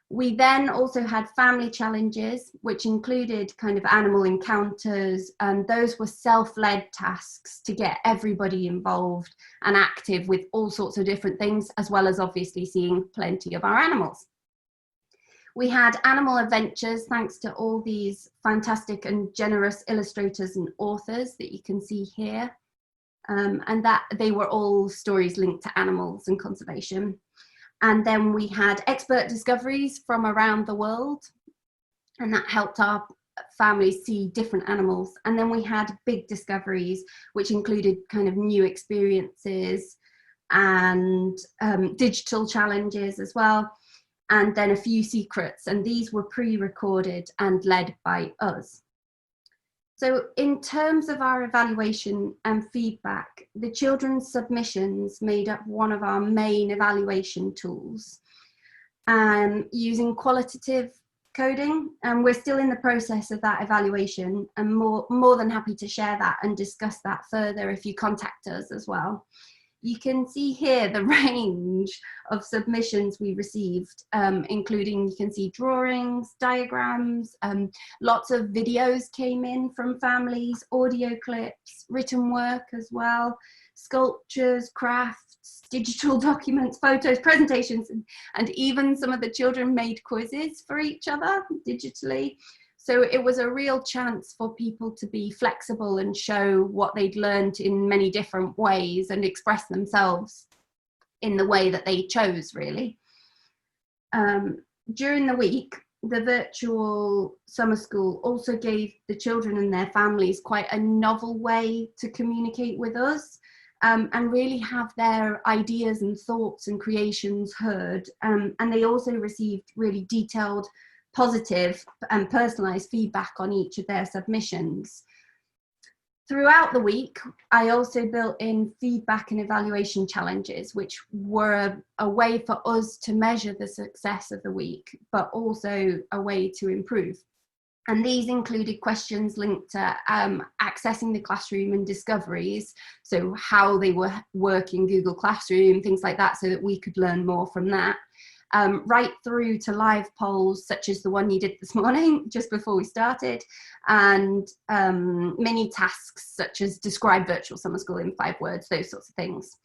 We then also had family challenges, which included kind of animal encounters, and those were self-led tasks to get everybody involved and active with all sorts of different things, as well as obviously seeing plenty of our animals. We had animal adventures, thanks to all these fantastic and generous illustrators and authors that you can see here. And that they were all stories linked to animals and conservation. And then we had expert discoveries from around the world, and that helped our families see different animals. And then we had big discoveries, which included kind of new experiences and digital challenges as well. And then a few secrets, and these were pre-recorded and led by us. So in terms of our evaluation and feedback, the children's submissions made up one of our main evaluation tools, using qualitative coding, and we're still in the process of that evaluation, and more than happy to share that and discuss that further if you contact us as well. You can see here the range of submissions we received, including, you can see drawings, diagrams, lots of videos came in from families, audio clips, written work as well, sculptures, crafts, digital documents, photos, presentations, and even some of the children made quizzes for each other digitally. So it was a real chance for people to be flexible and show what they'd learned in many different ways and express themselves in the way that they chose, really. During the week, the Virtual Summer School also gave the children and their families quite a novel way to communicate with us, and really have their ideas and thoughts and creations heard. And they also received really detailed, positive and personalized feedback on each of their submissions. Throughout the week, I also built in feedback and evaluation challenges, which were a way for us to measure the success of the week, but also a way to improve. And these included questions linked to accessing the classroom and discoveries, so how they work in Google Classroom, things like that, so that we could learn more from that. Right through to live polls such as the one you did this morning just before we started, and mini tasks such as describe virtual summer school in 5 words, those sorts of things.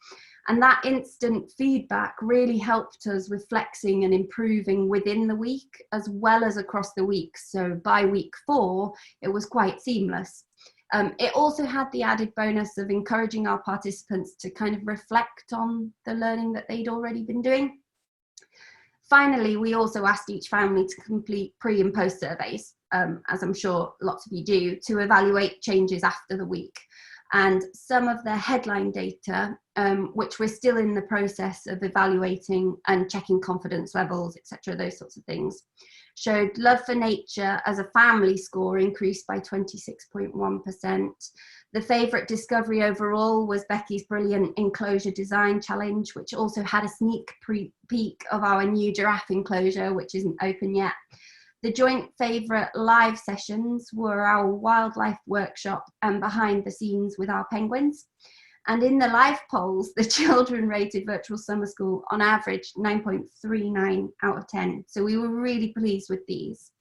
And that instant feedback really helped us with flexing and improving within the week as well as across the week. So by week 4, it was quite seamless. It also had the added bonus of encouraging our participants to kind of reflect on the learning that they'd already been doing. Finally, we also asked each family to complete pre and post surveys, as I'm sure lots of you do, to evaluate changes after the week. And some of the headline data, which we're still in the process of evaluating and checking confidence levels, etc., those sorts of things, showed love for nature as a family score increased by 26.1%. The favourite discovery overall was Becky's brilliant enclosure design challenge, which also had a sneak peek of our new giraffe enclosure, which isn't open yet. The joint favourite live sessions were our wildlife workshop and behind the scenes with our penguins. And in the live polls, the children rated virtual summer school on average 9.39 out of 10. So we were really pleased with these.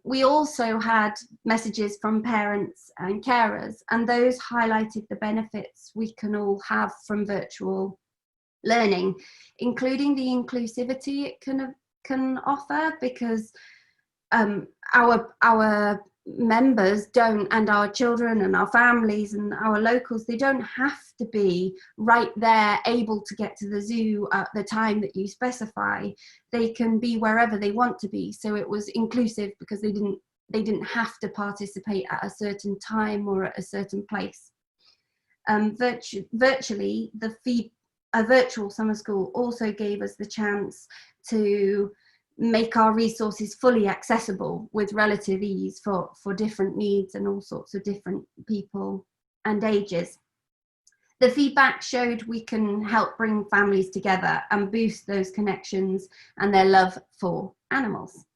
We also had messages from parents and carers, and those highlighted the benefits we can all have from virtual learning, including the inclusivity it can offer, because our members don't, and our children and our families and our locals, they don't have to be right there able to get to the zoo at the time that you specify. They can be wherever they want to be. So it was inclusive because they didn't have to participate at a certain time or at a certain place. Virtually, a virtual summer school also gave us the chance to make our resources fully accessible with relative ease for different needs and all sorts of different people and ages. The feedback showed we can help bring families together and boost those connections and their love for animals.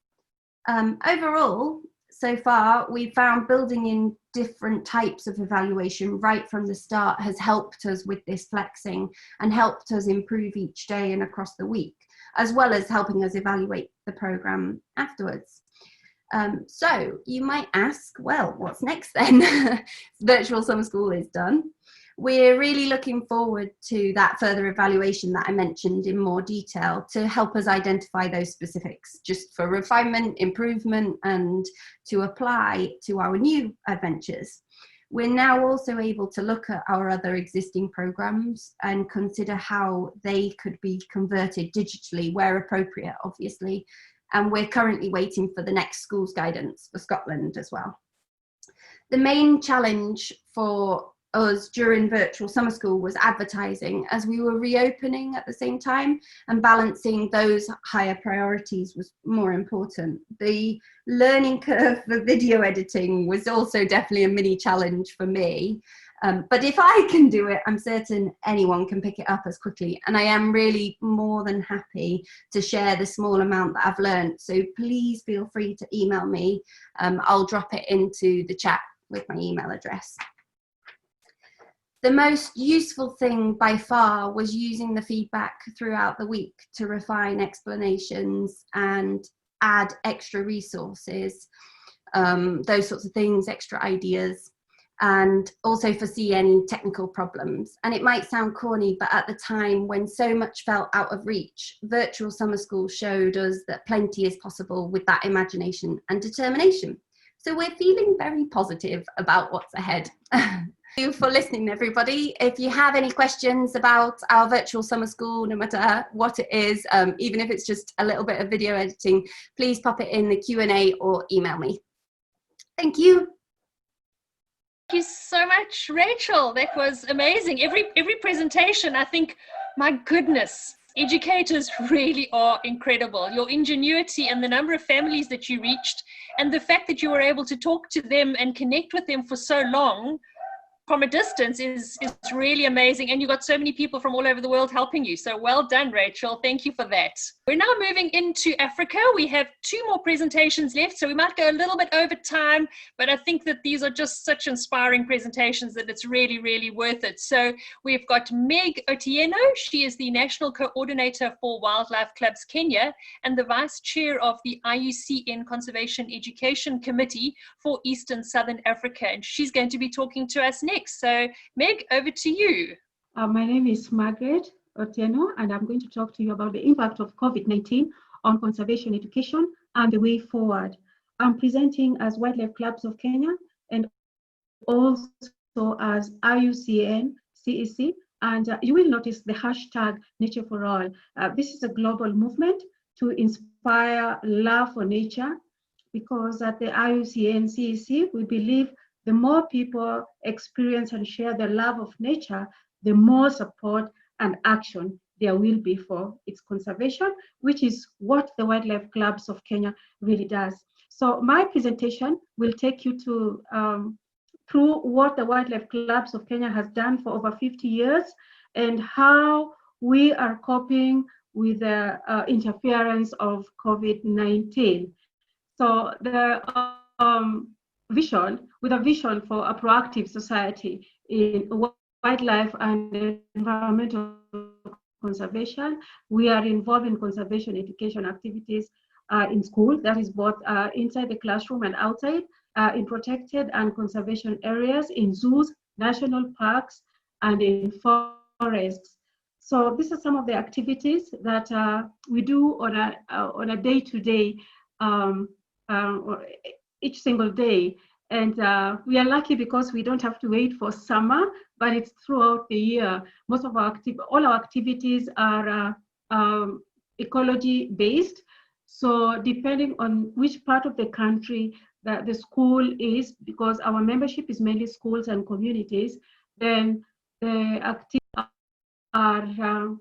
Overall, so far, we found building in different types of evaluation right from the start has helped us with this flexing and helped us improve each day and across the week, as well as helping us evaluate the programme afterwards. So you might ask, well, what's next then? Virtual summer school is done. We're really looking forward to that further evaluation that I mentioned in more detail to help us identify those specifics, just for refinement, improvement, and to apply to our new adventures. We're now also able to look at our other existing programs and consider how they could be converted digitally where appropriate, obviously. And we're currently waiting for the next schools guidance for Scotland as well. The main challenge for us during virtual summer school was advertising, as we were reopening at the same time, and balancing those higher priorities was more important. The learning curve for video editing was also definitely a mini challenge for me. But if I can do it, I'm certain anyone can pick it up as quickly. And I am really more than happy to share the small amount that I've learned. So please feel free to email me. I'll drop it into the chat with my email address. The most useful thing by far was using the feedback throughout the week to refine explanations and add extra resources, those sorts of things, extra ideas, and also foresee any technical problems. And it might sound corny, but at the time when so much felt out of reach, virtual summer school showed us that plenty is possible with that imagination and determination. So we're feeling very positive about what's ahead. Thank you for listening, everybody. If you have any questions about our virtual summer school, no matter what it is, even if it's just a little bit of video editing, please pop it in the Q&A or email me. Thank you. Thank you so much, Rachel. That was amazing. Every presentation, I think, my goodness, educators really are incredible. Your ingenuity and the number of families that you reached, and the fact that you were able to talk to them and connect with them for so long from a distance is really amazing. And you got so many people from all over the world helping you. So well done, Rachel. Thank you for that. We're now moving into Africa. We have 2 more presentations left, so we might go a little bit over time, but I think that these are just such inspiring presentations that it's really, really worth it. So we've got Meg Otieno. She is the National Coordinator for Wildlife Clubs Kenya and the Vice Chair of the IUCN Conservation Education Committee for Eastern Southern Africa. And she's going to be talking to us next. So Meg, over to you. My name is Margaret Otieno, and I'm going to talk to you about the impact of COVID-19 on conservation education and the way forward. I'm presenting as Wildlife Clubs of Kenya and also as IUCN CEC, and you will notice the hashtag Nature for All. This is a global movement to inspire love for nature, because at the IUCN CEC, we believe the more people experience and share the love of nature, the more support and action there will be for its conservation, which is what the Wildlife Clubs of Kenya really does. So my presentation will take you to through what the Wildlife Clubs of Kenya has done for over 50 years and how we are coping with the interference of COVID-19. So the with a vision for a proactive society in wildlife and environmental conservation. We are involved in conservation education activities in school, that is both inside the classroom and outside, in protected and conservation areas, in zoos, national parks, and in forests. So these are some of the activities that we do on a day-to-day, each single day. And we are lucky because we don't have to wait for summer, but it's throughout the year. Most of all our activities are ecology based. So depending on which part of the country that the school is, because our membership is mainly schools and communities, then the activities are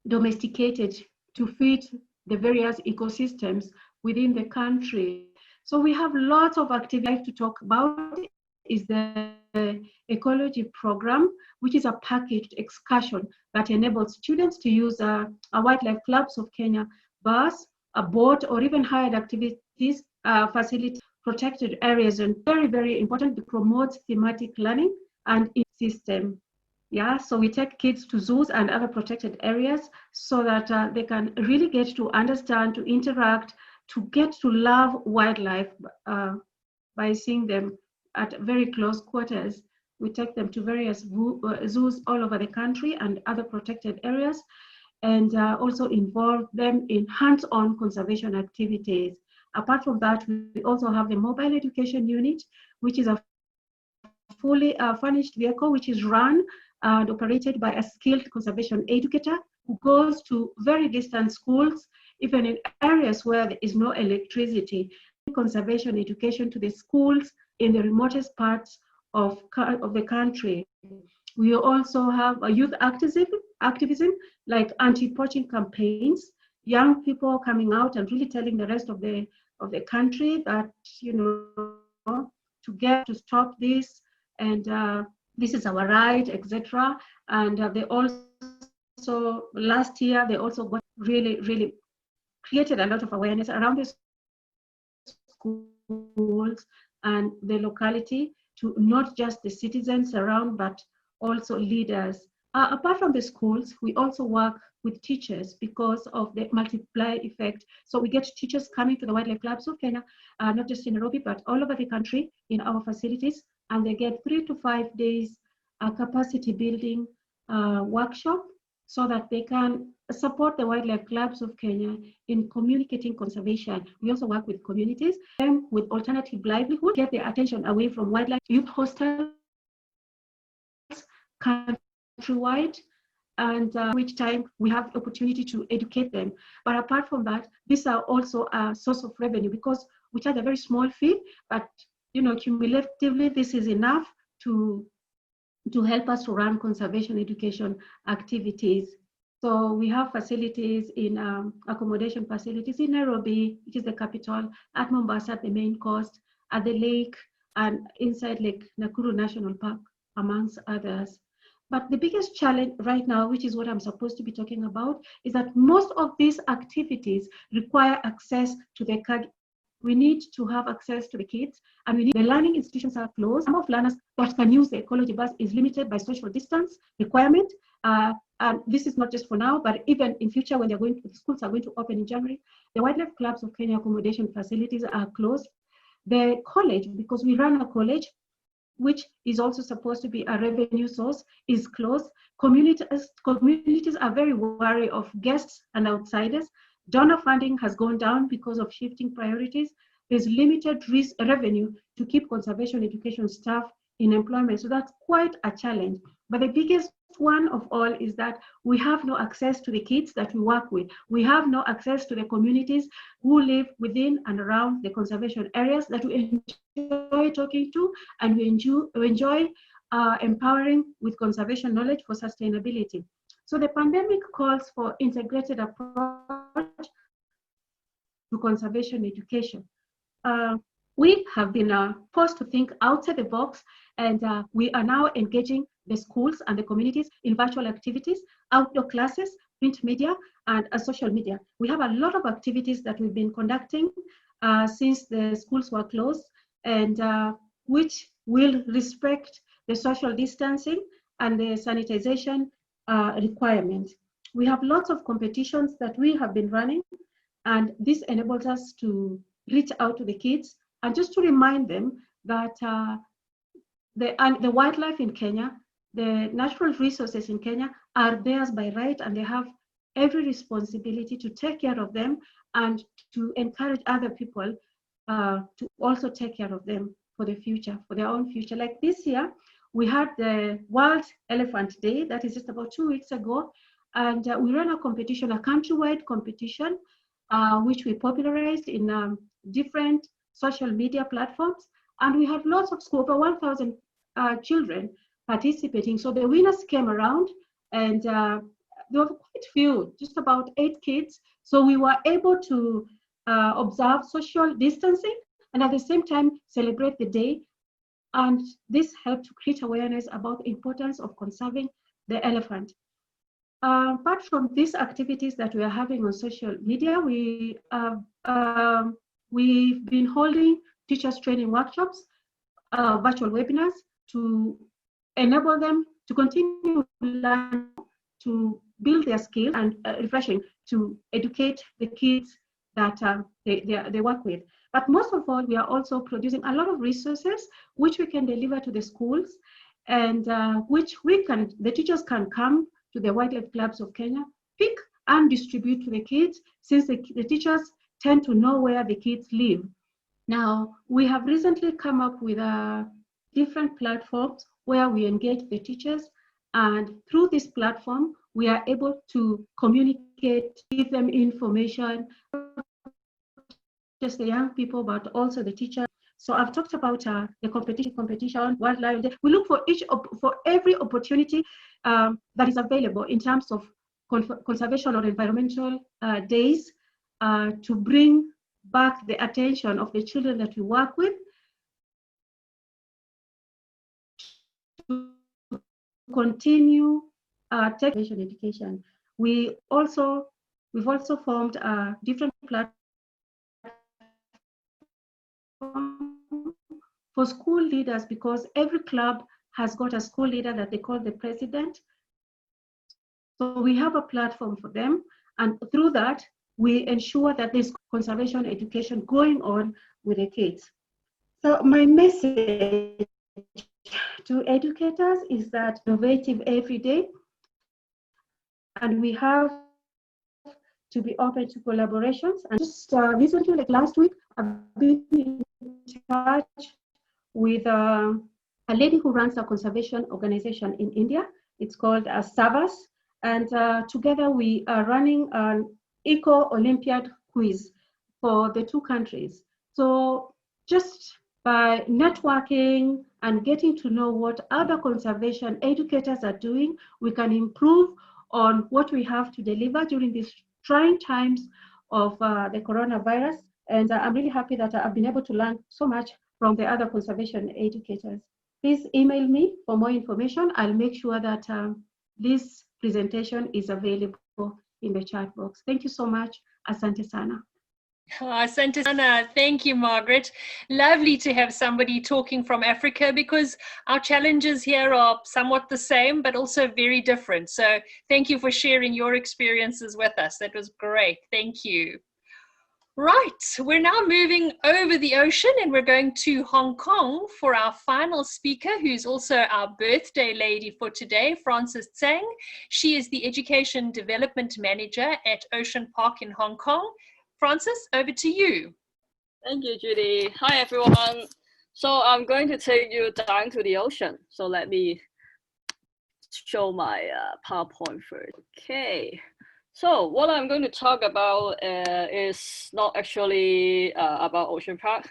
domesticated to fit the various ecosystems within the country. So we have lots of activities to talk about. Is the Ecology Program, which is a packaged excursion that enables students to use a Wildlife Clubs of Kenya bus, a boat, or even hired activities, facilitate protected areas, and very, very important, to promote thematic learning and system. Yeah, so we take kids to zoos and other protected areas so that they can really get to understand, to interact, to get to love wildlife by seeing them at very close quarters. We take them to various zoos all over the country and other protected areas, and also involve them in hands-on conservation activities. Apart from that, we also have the mobile education unit, which is a fully furnished vehicle, which is run and operated by a skilled conservation educator who goes to very distant schools, even in areas where there is no electricity, conservation education to the schools in the remotest parts of the country. We also have a youth activism like anti-poaching campaigns, young people coming out and really telling the rest of the country that, you know, to get to stop this, and this is our right, etc. And they also, last year, they also got really created a lot of awareness around the schools and the locality, to not just the citizens around, but also leaders. Apart from the schools, we also work with teachers because of the multiplier effect. So we get teachers coming to the Wildlife Clubs of Kenya, not just in Nairobi, but all over the country in our facilities, and they get 3 to 5 days capacity building workshop so that they can support the Wildlife Clubs of Kenya in communicating conservation. We also work with communities and with alternative livelihood, get their attention away from wildlife. Youth hostels countrywide, and which time we have opportunity to educate them. But apart from that, these are also a source of revenue because we charge a very small fee, but you know, cumulatively, this is enough to help us to run conservation education activities. So we have facilities in accommodation facilities in Nairobi, which is the capital, at Mombasa, at the main coast, at the lake, and inside Lake Nakuru National Park, amongst others. But the biggest challenge right now, which is what I'm supposed to be talking about, is that most of these activities require access to the we need to have access to the kids, and the learning institutions are closed. Some of learners that can use the ecology bus is limited by social distance requirement. And this is not just for now, but even in future when the schools are going to open in January, the Wildlife Clubs of Kenya accommodation facilities are closed. The college, because we run a college, which is also supposed to be a revenue source, is closed. Communities are very wary of guests and outsiders. Donor funding has gone down because of shifting priorities. There's limited revenue to keep conservation education staff in employment. So that's quite a challenge. But the biggest one of all is that we have no access to the kids that we work with. We have no access to the communities who live within and around the conservation areas that we enjoy talking to, and we enjoy empowering with conservation knowledge for sustainability. So the pandemic calls for integrated approach to conservation education. We have been forced to think outside the box, and we are now engaging the schools and the communities in virtual activities, outdoor classes, print media, and social media. We have a lot of activities that we've been conducting since the schools were closed, and which will respect the social distancing and the sanitization requirement. We have lots of competitions that we have been running, and this enables us to reach out to the kids and just to remind them that the wildlife in Kenya, the natural resources in Kenya are theirs by right, and they have every responsibility to take care of them and to encourage other people to also take care of them for the future, for their own future. Like this year, we had the World Elephant Day, that is just about 2 weeks ago, and we ran a competition, a countrywide competition, which we popularized in different social media platforms, and we had lots of schools, over 1,000 children participating. So the winners came around, and there were quite few, just about 8 kids. So we were able to observe social distancing and at the same time celebrate the day. And this helped to create awareness about the importance of conserving the elephant. Apart from these activities that we are having on social media, we've been holding teachers training workshops, virtual webinars, to enable them to continue learning, to build their skills, and refreshing to educate the kids that they work with. But most of all, we are also producing a lot of resources which we can deliver to the schools, and which the teachers can come to the Wildlife Clubs of Kenya, pick and distribute to the kids, since the teachers tend to know where the kids live. Now, we have recently come up with different platforms where we engage the teachers, and through this platform, we are able to communicate, give them information, just the young people, but also the teachers. So I've talked about the competition, wildlife. We look for every opportunity that is available in terms of conservation or environmental days to bring back the attention of the children that we work with, to continue conservation education. We've also formed different platforms for school leaders, because every club has got a school leader that they call the president. So we have a platform for them, and through that, we ensure that there's conservation education going on with the kids. So my message to educators is that innovative every day, and we have to be open to collaborations. And just recently, like last week, I've been in touch with a lady who runs a conservation organization in India. It's called Savas, and together we are running an Eco-Olympiad quiz for the 2 countries. So just by networking and getting to know what other conservation educators are doing, we can improve on what we have to deliver during these trying times of the coronavirus. And I'm really happy that I've been able to learn so much from the other conservation educators. Please email me for more information. I'll make sure that this presentation is available in the chat box. Thank you so much. Asante sana. Asante sana. Thank you, Margaret. Lovely to have somebody talking from Africa, because our challenges here are somewhat the same, but also very different. So thank you for sharing your experiences with us. That was great. Thank you. Right, we're now moving over the ocean and we're going to Hong Kong for our final speaker, who's also our birthday lady for today, Frances Tseng. She is the Education Development Manager at Ocean Park in Hong Kong. Frances, over to you. Thank you, Judy. Hi, everyone. So I'm going to take you down to the ocean. So let me show my PowerPoint first. Okay. So what I'm going to talk about is not actually about Ocean Park.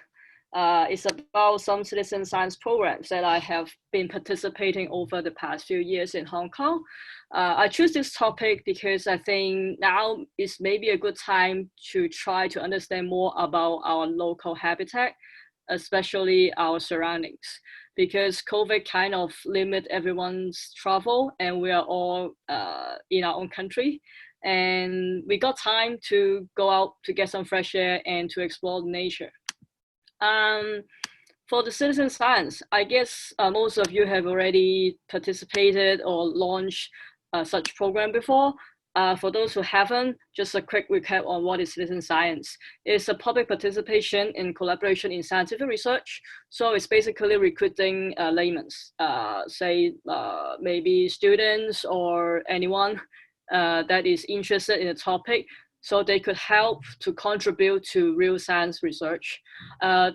It's about some citizen science programs that I have been participating over the past few years in Hong Kong. I choose this topic because I think now is maybe a good time to try to understand more about our local habitat, especially our surroundings, because COVID kind of limit everyone's travel and we are all in our own country. And we got time to go out to get some fresh air and to explore nature. For the citizen science, I guess most of you have already participated or launched such program before. For those who haven't, just a quick recap on what is citizen science. It's a public participation in collaboration in scientific research. So it's basically recruiting laymen, say maybe students or anyone that is interested in a topic, so they could help to contribute to real science research.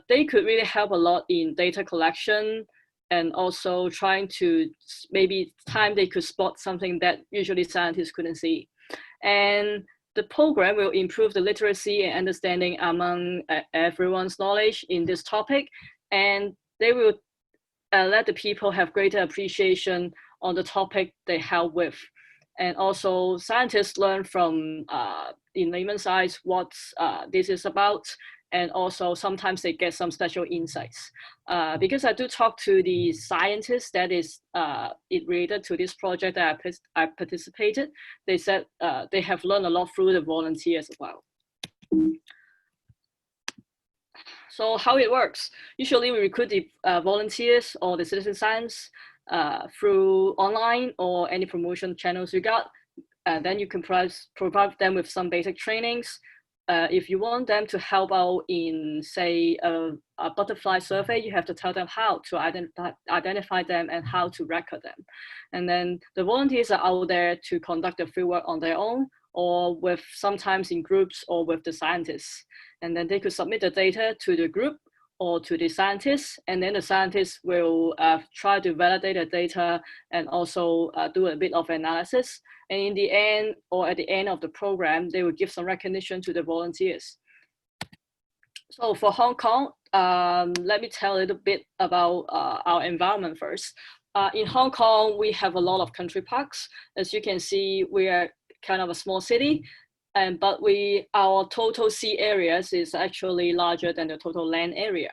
They could really help a lot in data collection and also trying to maybe time they could spot something that usually scientists couldn't see. And the program will improve the literacy and understanding among everyone's knowledge in this topic, and they will let the people have greater appreciation on the topic they help with. And also scientists learn from, in layman's eyes, what this is about. And also sometimes they get some special insights. Because I do talk to the scientists that is related to this project that I participated, they said they have learned a lot through the volunteers as well. So how it works, usually we recruit the volunteers or the citizen science through online or any promotion channels you got. Then you can provide them with some basic trainings. If you want them to help out in, say, a butterfly survey, you have to tell them how to identify them and how to record them. And then the volunteers are out there to conduct the fieldwork on their own, or with sometimes in groups or with the scientists. And then they could submit the data to the group or to the scientists, and then the scientists will try to validate the data and also do a bit of analysis. And in the end, or at the end of the program, they will give some recognition to the volunteers. So for Hong Kong, let me tell a little bit about our environment first. In Hong Kong, we have a lot of country parks. As you can see, we are kind of a small city, but our total sea areas is actually larger than the total land area.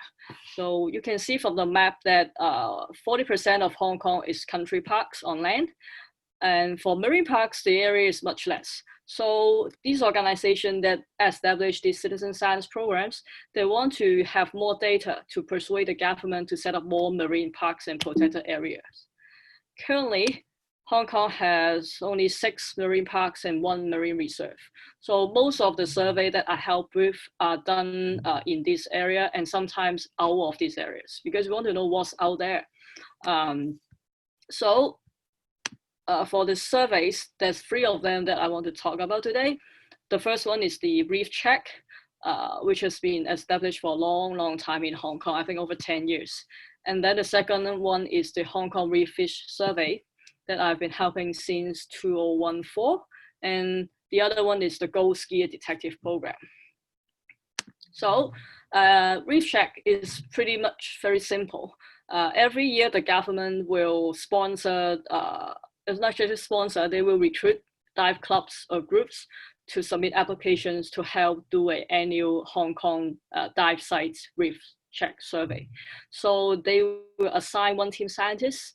So you can see from the map that 40% of Hong Kong is country parks on land. And for marine parks, the area is much less. So these organizations that establish these citizen science programs, they want to have more data to persuade the government to set up more marine parks and protected areas. Currently, Hong Kong has only 6 marine parks and 1 marine reserve. So most of the survey that I help with are done in this area and sometimes out of these areas, because we want to know what's out there. For the surveys, there's 3 of them that I want to talk about today. The first one is the reef check, which has been established for a long, long time in Hong Kong, I think over 10 years. And then the second one is the Hong Kong Reef Fish Survey that I've been helping since 2014. And the other one is the Gold Skier Detective Program. So reef check is pretty much very simple. Every year, the government will sponsor, it's not just sponsor, they will recruit dive clubs or groups to submit applications to help do an annual Hong Kong dive sites reef check survey. So they will assign one team scientist,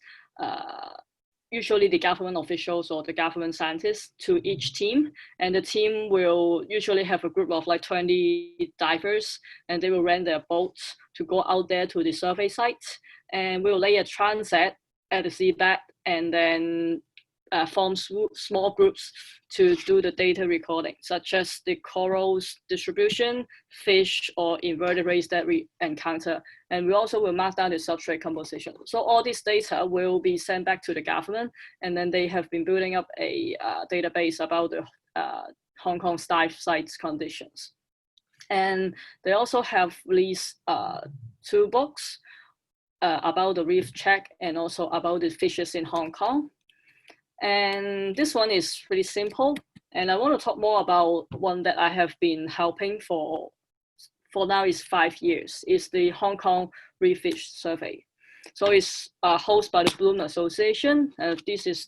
usually the government officials or the government scientists, to each team. And the team will usually have a group of like 20 divers, and they will rent their boats to go out there to the survey sites. And we'll lay a transat at the seabed and then form small groups to do the data recording, such as the corals distribution, fish, or invertebrates that we encounter. And we also will mark down the substrate composition. So all this data will be sent back to the government, and then they have been building up a database about the Hong Kong's dive sites conditions. And they also have released 2 books about the reef check and also about the fishes in Hong Kong. And this one is pretty simple. And I want to talk more about one that I have been helping for now is 5 years. It's the Hong Kong Refuge survey. So it's hosted by the Bloom Association. This is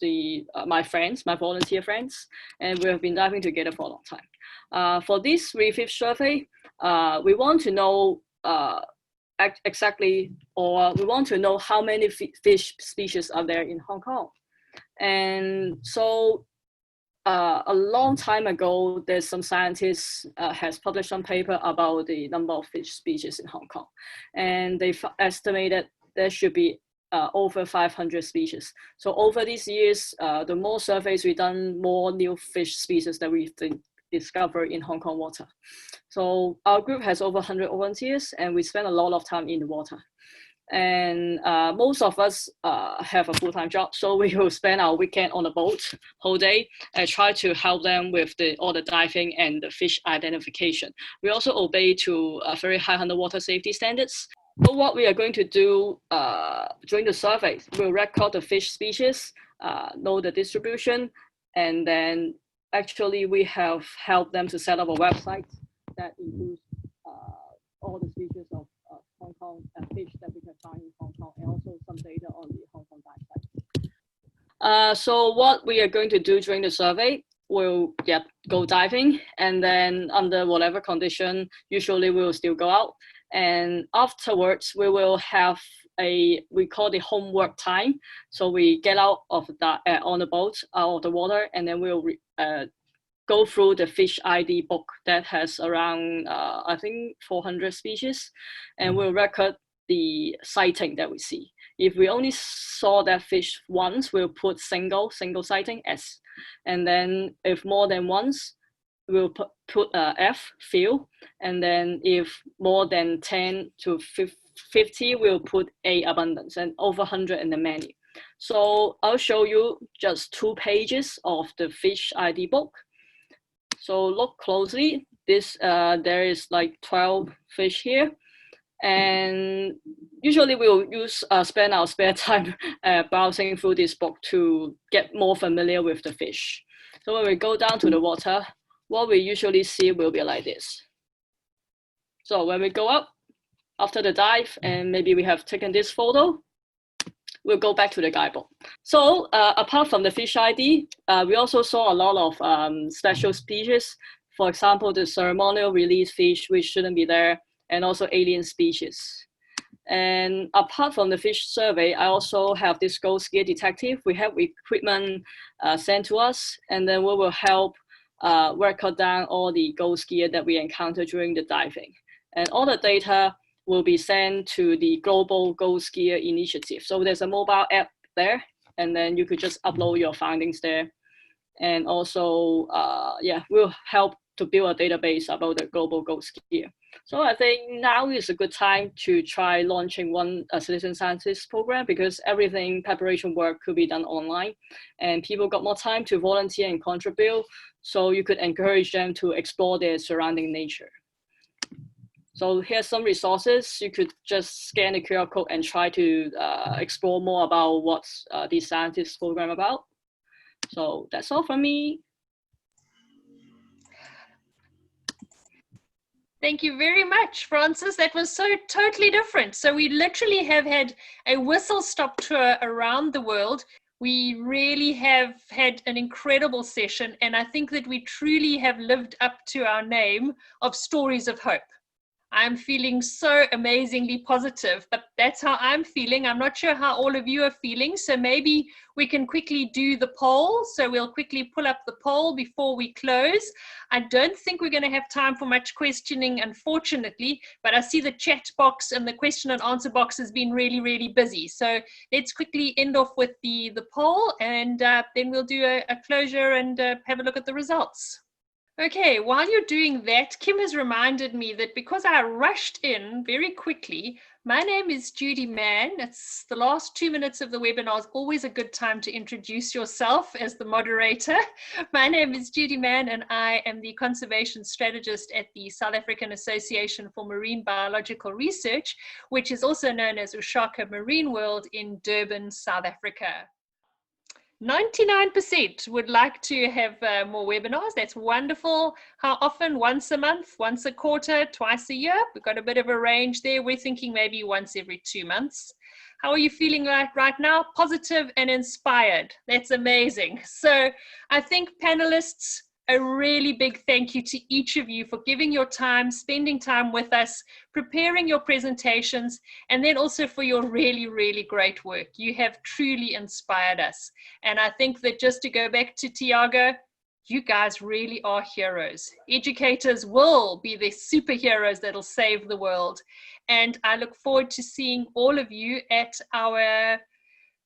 my friends, my volunteer friends, and we have been diving together for a long time. For this Refuge survey, we want to know exactly, or we want to know how many fish species are there in Hong Kong. And so a long time ago, there's some scientists has published some paper about the number of fish species in Hong Kong. And they estimated there should be over 500 species. So over these years, the more surveys we've done, more new fish species that we've discovered in Hong Kong water. So our group has over 100 volunteers, and we spend a lot of time in the water. And most of us have a full-time job, so we will spend our weekend on the boat whole day and try to help them with all the diving and the fish identification. We also obey to very high underwater safety standards. So what we are going to do during the survey, we'll record the fish species, know the distribution, and then actually we have helped them to set up a website that includes all the species of Hong Kong fish that we can find in Hong Kong, and also some data on the Hong Kong dive site. So what we are going to do during the survey, we'll go diving, and then under whatever condition, usually we will still go out. And afterwards, we will have we call the homework time. So we get out of on the boat, out of the water, and then we'll go through the fish ID book that has around, I think, 400 species, and we'll record the sighting that we see. If we only saw that fish once, we'll put single sighting, S. And then if more than once, we'll put F, few. And then if more than 10 to 50, we'll put A, abundance, and over 100 in the many. So I'll show you just 2 pages of the fish ID book. So look closely. There is like 12 fish here, and usually we'll spend our spare time browsing through this book to get more familiar with the fish. So when we go down to the water, what we usually see will be like this. So when we go up after the dive, and maybe we have taken this photo, we'll go back to the guidebook. So apart from the fish ID, we also saw a lot of special species. For example, the ceremonial release fish, which shouldn't be there, and also alien species. And apart from the fish survey, I also have this ghost gear detective. We have equipment sent to us, and then we will help record down all the ghost gear that we encounter during the diving. And all the data will be sent to the Global Ghost Gear Initiative. So there's a mobile app there, and then you could just upload your findings there. And also, we'll help to build a database about the Global Ghost Gear. So I think now is a good time to try launching one citizen scientist program, because everything preparation work could be done online, and people got more time to volunteer and contribute. So you could encourage them to explore their surrounding nature. So here's some resources. You could just scan the QR code and try to explore more about what the scientist program about. So that's all from me. Thank you very much, Francis. That was so totally different. So we literally have had a whistle-stop tour around the world. We really have had an incredible session, and I think that we truly have lived up to our name of Stories of Hope. I'm feeling so amazingly positive, but that's how I'm feeling. I'm not sure how all of you are feeling, so maybe we can quickly do the poll. So we'll quickly pull up the poll before we close. I don't think we're going to have time for much questioning, unfortunately, but I see the chat box and the question and answer box has been really, really busy. So let's quickly end off with the poll, and then we'll do a closure and have a look at the results. Okay, while you're doing that, Kim has reminded me that because I rushed in very quickly, my name is Judy Mann. It's the last 2 minutes of the webinar is always a good time to introduce yourself as the moderator. My name is Judy Mann, and I am the conservation strategist at the South African Association for Marine Biological Research, which is also known as Ushaka Marine World in Durban, South Africa. 99% would like to have more webinars. That's wonderful. How often? Once a month, once a quarter, twice a year? We've got a bit of a range there. We're thinking maybe once every 2 months. How are you feeling like right now? Positive and inspired. That's amazing. So I think panelists, a really big thank you to each of you for giving your time, spending time with us, preparing your presentations, and then also for your really, really great work. You have truly inspired us. And I think that just to go back to Tiago, you guys really are heroes. Educators will be the superheroes that'll save the world. And I look forward to seeing all of you at our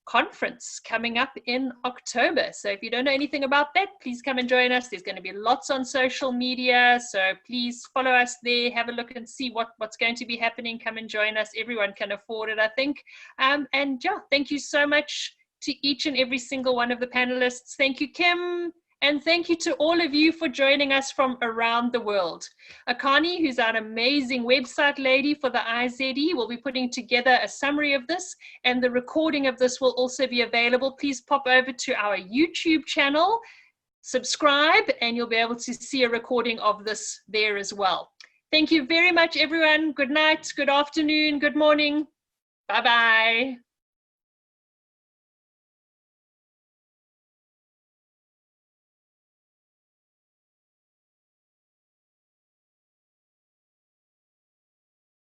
conference coming up in October. So if you don't know anything about that, please come and join us. There's going to be lots on social media, so please follow us there, have a look and see what's going to be happening. Come and join us. Everyone can afford it, I think. And yeah, thank you so much to each and every single one of the panelists. Thank you, Kim. And thank you to all of you for joining us from around the world. Akani, who's our amazing website lady for the IZE, will be putting together a summary of this, and the recording of this will also be available. Please pop over to our YouTube channel, subscribe, and you'll be able to see a recording of this there as well. Thank you very much, everyone. Good night, good afternoon, good morning. Bye-bye.